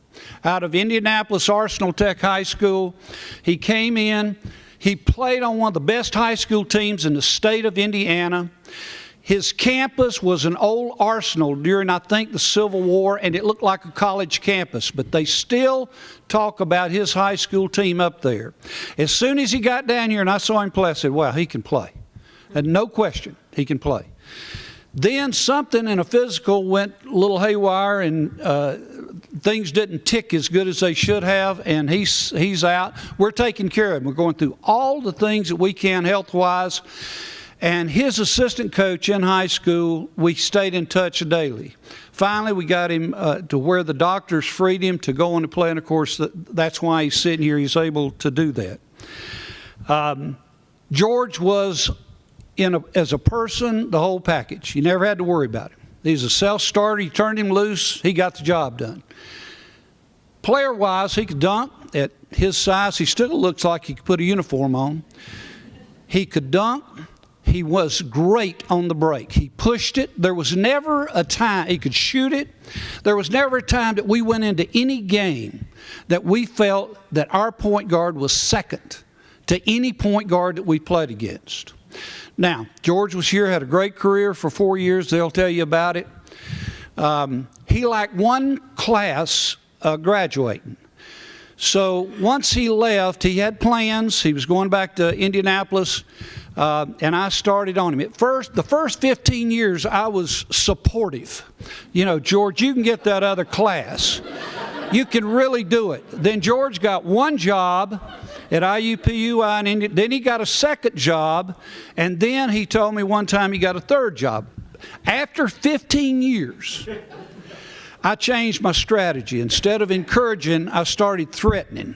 S10: out of Indianapolis Arsenal Tech High School. He came in. He played on one of the best high school teams in the state of Indiana. His campus was an old arsenal during, I think, the Civil War, and it looked like a college campus, but they still talk about his high school team up there. As soon as he got down here and I saw him play, I said, wow, he can play. And no question, he can play. Then something in a physical went a little haywire, and things didn't tick as good as they should have, and he's out. We're taking care of him. We're going through all the things that we can health-wise. And his assistant coach in high school, we stayed in touch daily. Finally, we got him to where the doctors freed him to go on to play, and of course, that's why he's sitting here. He's able to do that. George was, as a person, the whole package. You never had to worry about him. He's a self-starter. You turned him loose, he got the job done. Player-wise, he could dunk. At his size, he still looks like he could put a uniform on. He could dunk. He was great on the break. He pushed it. There was never a time he could shoot it. There was never a time that we went into any game that we felt that our point guard was second to any point guard that we played against. Now, George was here, had a great career for 4 years. They'll tell you about it. He lacked one class graduating. So once he left, he had plans. He was going back to Indianapolis. And I started on him. The first 15 years, I was supportive. You know, George, you can get that other class. You can really do it. Then George got one job at IUPUI in India. Then he got a second job. And then he told me one time he got a third job. After 15 years, I changed my strategy. Instead of encouraging, I started threatening.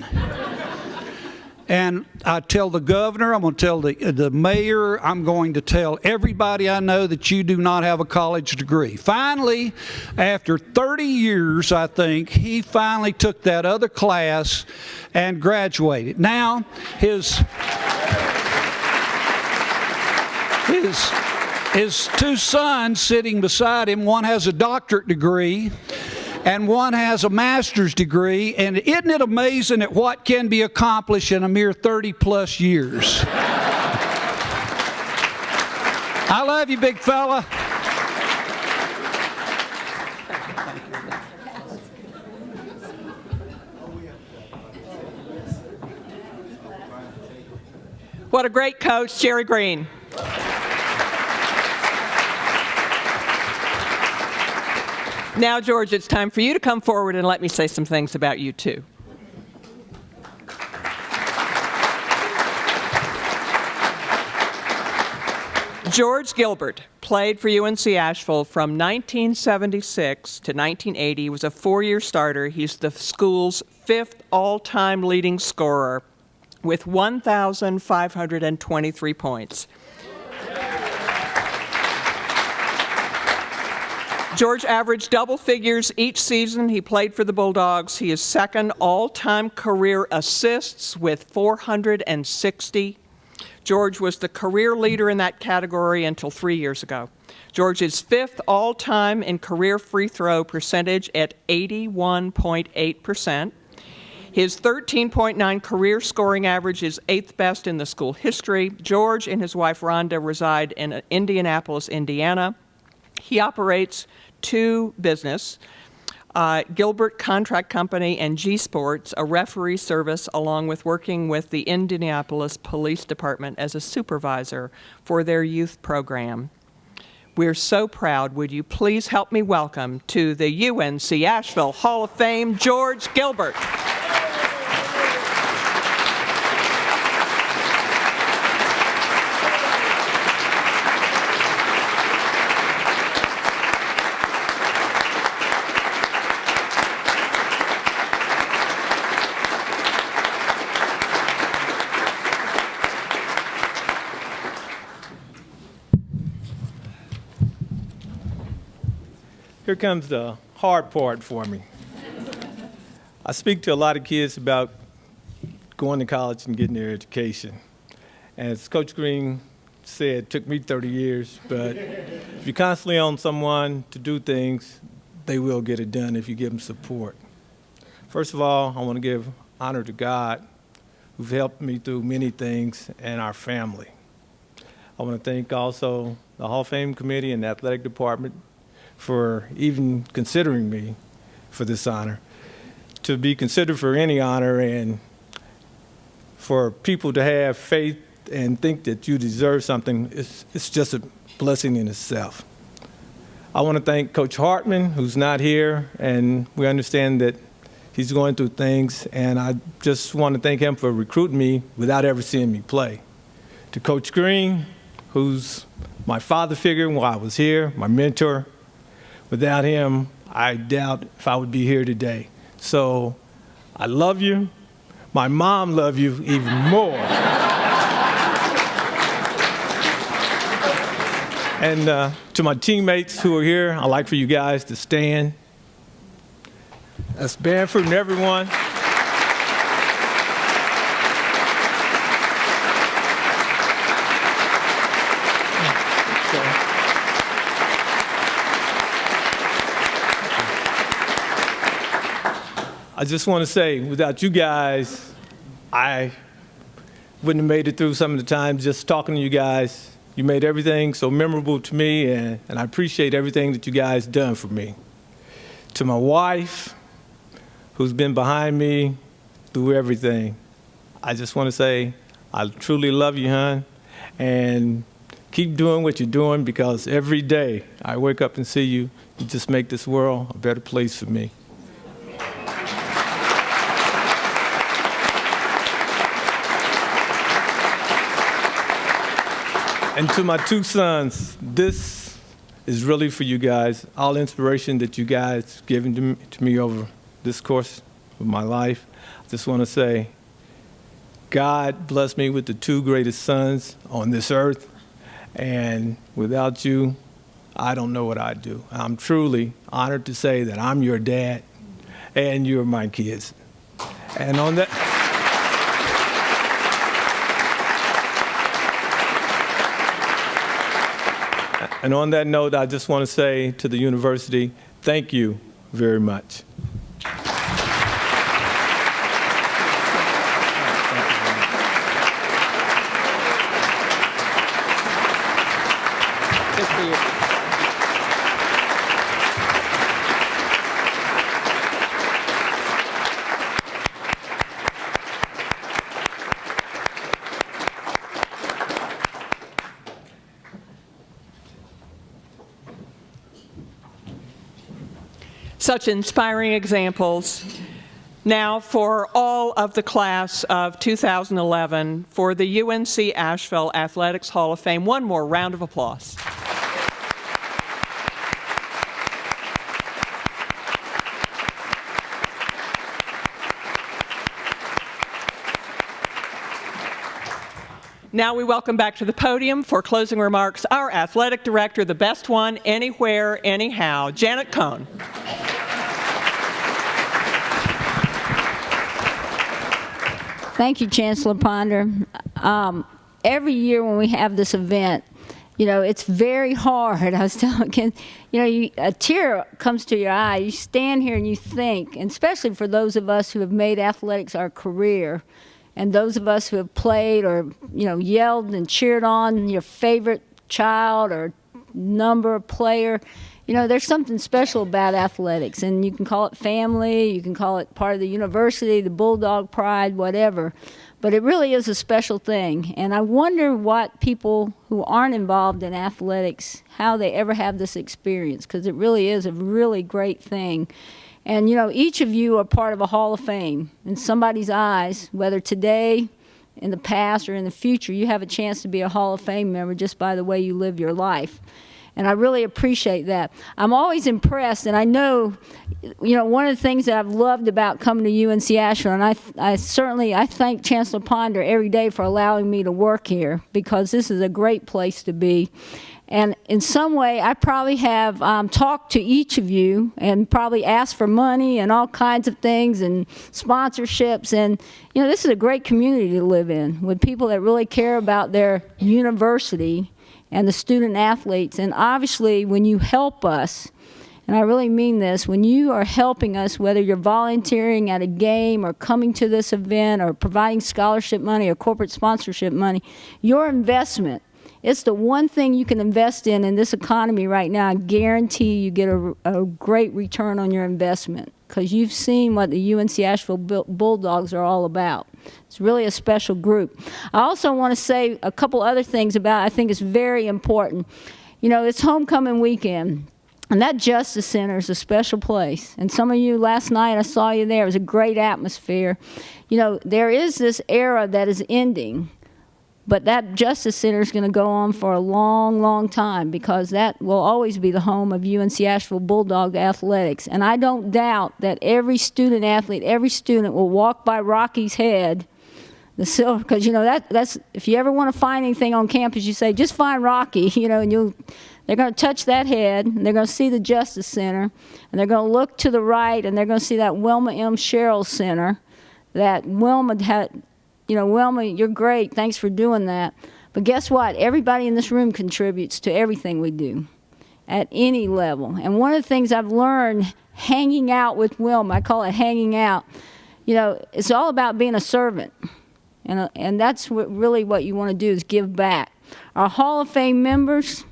S10: And I tell the governor, I'm going to tell the mayor, I'm going to tell everybody I know that you do not have a college degree. Finally, after 30 years, I think, he finally took that other class and graduated. Now, his two sons sitting beside him, one has a doctorate degree, and one has a master's degree, and isn't it amazing at what can be accomplished in a mere 30-plus years? I love you, big fella.
S7: What a great coach, Jerry Green. Now, George, it's time for you to come forward and let me say some things about you, too. George Gilbert played for UNC Asheville from 1976 to 1980. He was a 4-year starter. He's the school's 5th all-time leading scorer with 1,523 points. George averaged double figures each season he played for the Bulldogs. He is 2nd all-time career assists with 460. George was the career leader in that category until 3 years ago. George is 5th all-time in career free throw percentage at 81.8%. His 13.9 career scoring average is 8th best in the school history. George and his wife Rhonda reside in Indianapolis, Indiana. He operates 2 businesses, Gilbert Contract Company and G Sports, a referee service, along with working with the Indianapolis Police Department as a supervisor for their youth program. We're so proud. Would you please help me welcome to the UNC Asheville Hall of Fame, George Gilbert.
S12: Here comes the hard part for me. I speak to a lot of kids about going to college and getting their education. As Coach Green said, it took me 30 years, but if you're constantly on someone to do things, they will get it done if you give them support. First of all, I want to give honor to God, who's helped me through many things, and our family. I want to thank also the Hall of Fame Committee and the Athletic Department for even considering me for this honor. To be considered for any honor and for people to have faith and think that you deserve something, it's just a blessing in itself. I want to thank Coach Hartman, who's not here, and we understand that he's going through things, and I just want to thank him for recruiting me without ever seeing me play. To Coach Green, who's my father figure while I was here, my mentor. Without him, I doubt if I would be here today. So I love you. My mom loves you even more. And to my teammates who are here, I'd like for you guys to stand. That's Bamford and everyone. I just want to say, without you guys, I wouldn't have made it through some of the times just talking to you guys. You made everything so memorable to me, and I appreciate everything that you guys done for me. To my wife, who's been behind me through everything, I just want to say, I truly love you, hon, and keep doing what you're doing, because every day I wake up and see you, you just make this world a better place for me. And to my 2 sons, this is really for you guys. All inspiration that you guys given to me over this course of my life. I just want to say, God blessed me with the 2 greatest sons on this earth. And without you, I don't know what I'd do. I'm truly honored to say that I'm your dad and you're my kids. And on that... And on that note, I just want to say to the university, thank you very much.
S7: such inspiring examples. Now, for all of the class of 2011, for the UNC Asheville Athletics Hall of Fame, one more round of applause. Now we welcome back to the podium for closing remarks our athletic director, the best one anywhere, anyhow, Janet Cohn.
S2: Thank you, Chancellor Ponder. Every year when we have this event, you know, it's very hard. I was telling Ken, you know, a tear comes to your eye. You stand here and you think, and especially for those of us who have made athletics our career, and those of us who have played or, you know, yelled and cheered on your favorite child or number player, you know, there's something special about athletics, and you can call it family, you can call it part of the university, the Bulldog pride, whatever. But it really is a special thing. And I wonder what people who aren't involved in athletics, how they ever have this experience, because it really is a really great thing. And, you know, each of you are part of a Hall of Fame. In somebody's eyes, whether today, in the past, or in the future, you have a chance to be a Hall of Fame member just by the way you live your life. And I really appreciate that. I'm always impressed, and I know, you know, one of the things that I've loved about coming to UNC Asheville, and I thank Chancellor Ponder every day for allowing me to work here, because this is a great place to be. And in some way, I probably have talked to each of you and probably asked for money and all kinds of things and sponsorships. And, you know, this is a great community to live in with people that really care about their university and the student athletes. And obviously, when you help us, and I really mean this, when you are helping us, whether you're volunteering at a game or coming to this event or providing scholarship money or corporate sponsorship money, your investment, it's the one thing you can invest in this economy right now. I guarantee you get a great return on your investment, because you've seen what the UNC Asheville Bulldogs are all about. It's really a special group. I also want to say a couple other things about, I think it's very important. You know, it's homecoming weekend, and that Justice Center is a special place. And some of you last night, I saw you there. It was a great atmosphere. You know, there is this era that is ending, but that Justice Center is going to go on for a long, long time, because that will always be the home of UNC Asheville Bulldog Athletics. And I don't doubt that every student athlete, every student will walk by Rocky's head, the silver, because, you know, that's, if you ever want to find anything on campus, you say, just find Rocky, you know, and they're going to touch that head, and they're going to see the Justice Center, and they're going to look to the right, and they're going to see that Wilma M. Sherrill Center that Wilma had. You know, Wilma, you're great. Thanks for doing that. But guess what? Everybody in this room contributes to everything we do at any level. And one of the things I've learned hanging out with Wilma, I call it hanging out, you know, it's all about being a servant. And that's really what you want to do, is give back. Our Hall of Fame members,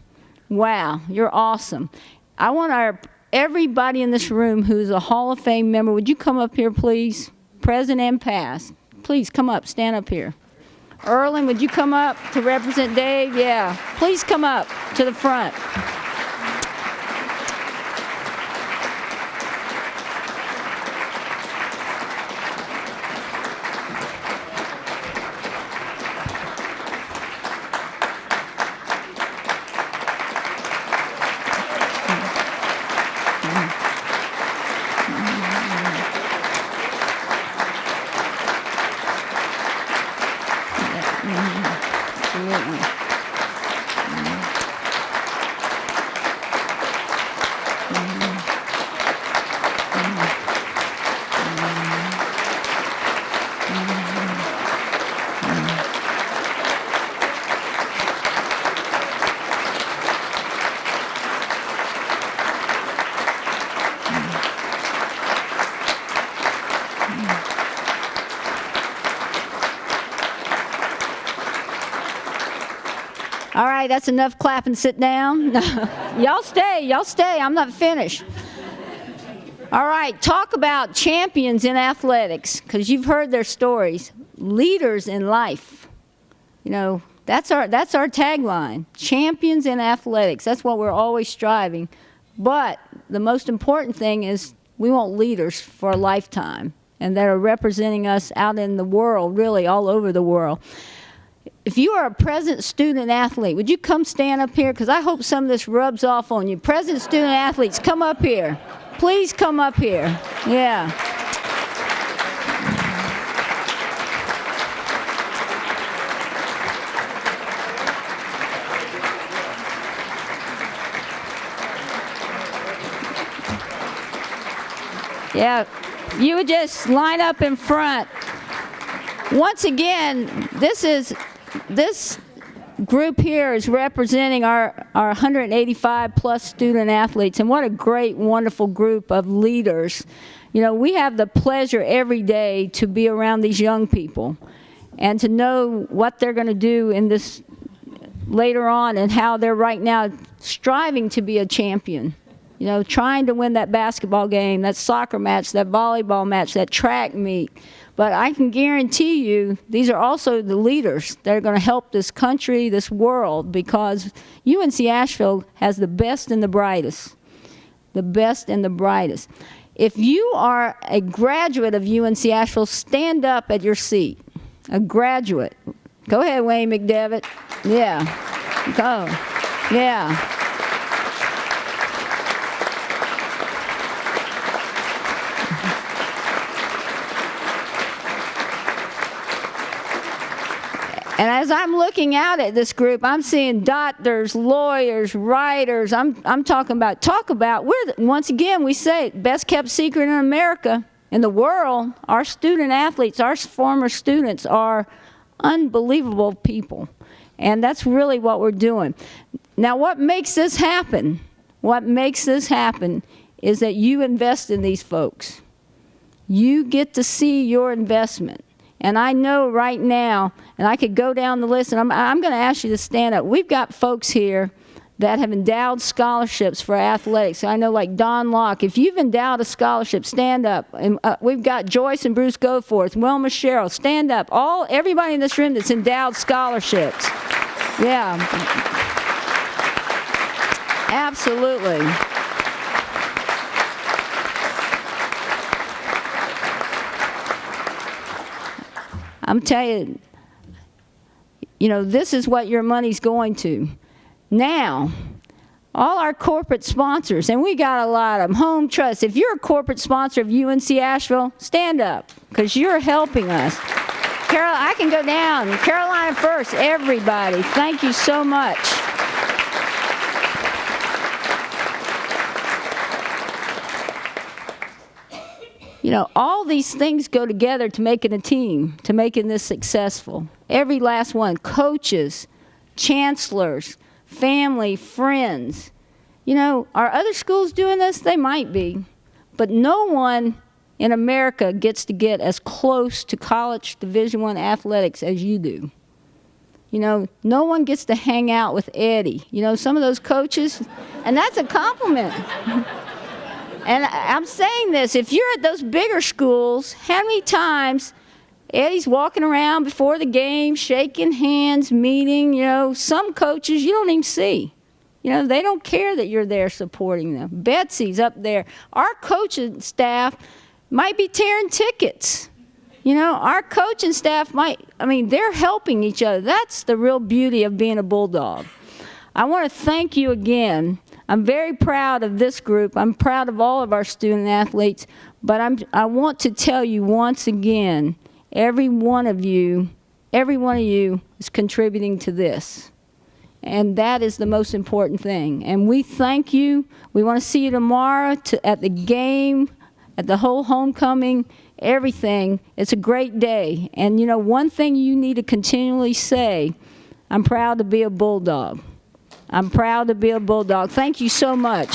S2: wow, you're awesome. I want everybody in this room who's a Hall of Fame member, would you come up here, please? Present and past. Please come up, stand up here. Erlen, would you come up to represent Dave? Yeah, please come up to the front. All right, that's enough clapping. Sit down. Y'all stay. I'm not finished. All right, talk about champions in athletics, because you've heard their stories. Leaders in life. You know, that's our tagline. Champions in athletics. That's what we're always striving. But the most important thing is We want leaders for a lifetime and that are representing us out in the world, really all over the world. If you are a present student athlete, would you come stand up here? Because I hope some of this rubs off on you. Present student athletes, come up here. Please come up here. Yeah. Yeah, you would just line up in front. Once again, this group here is representing our 185 plus student athletes, and what a great, wonderful group of leaders. You know, we have the pleasure every day to be around these young people and to know what they're going to do in this later on and how they're right now striving to be a champion. You know, trying to win that basketball game, that soccer match, that volleyball match, that track meet. But I can guarantee you, these are also the leaders that are going to help this country, this world, because UNC Asheville has the best and the brightest. The best and the brightest. If you are a graduate of UNC Asheville, stand up at your seat. A graduate. Go ahead, Wayne McDevitt. Yeah. Go. Yeah. And as I'm looking out at this group, I'm seeing doctors, lawyers, writers. I'm talking about, once again, we say, best kept secret in America, in the world. Our student athletes, our former students are unbelievable people. And that's really what we're doing. Now, what makes this happen? What makes this happen is that you invest in these folks. You get to see your investment. And I know right now, and I could go down the list, and I'm going to ask you to stand up. We've got folks here that have endowed scholarships for athletics. I know like Don Locke. If you've endowed a scholarship, stand up. And, we've got Joyce and Bruce Goforth, Wilma Sherrill, stand up. Everybody in this room that's endowed scholarships. Yeah. Absolutely. I'm telling you, this is what your money's going to. Now, all our corporate sponsors, and we got a lot of them, Home Trust. If you're a corporate sponsor of UNC Asheville, stand up, because you're helping us. Carol, I can go down. Carolina First, everybody, thank you so much. All these things go together to making a team, to making this successful. Every last one. Coaches, chancellors, family, friends. Are other schools doing this? They might be. But no one in America gets to get as close to college Division I athletics as you do. No one gets to hang out with Eddie. Some of those coaches, and that's a compliment. And I'm saying this, if you're at those bigger schools, how many times Eddie's walking around before the game, shaking hands, meeting, some coaches you don't even see. They don't care that you're there supporting them. Betsy's up there. Our coaching staff might be tearing tickets. Our coaching staff they're helping each other. That's the real beauty of being a Bulldog. I want to thank you again. I'm very proud of this group. I'm proud of all of our student athletes, but I want to tell you once again, every one of you is contributing to this. And that is the most important thing. And we thank you. We want to see you tomorrow at the game, at the whole homecoming, everything. It's a great day. And one thing you need to continually say, I'm proud to be a Bulldog. I'm proud to be a Bulldog. Thank you so much.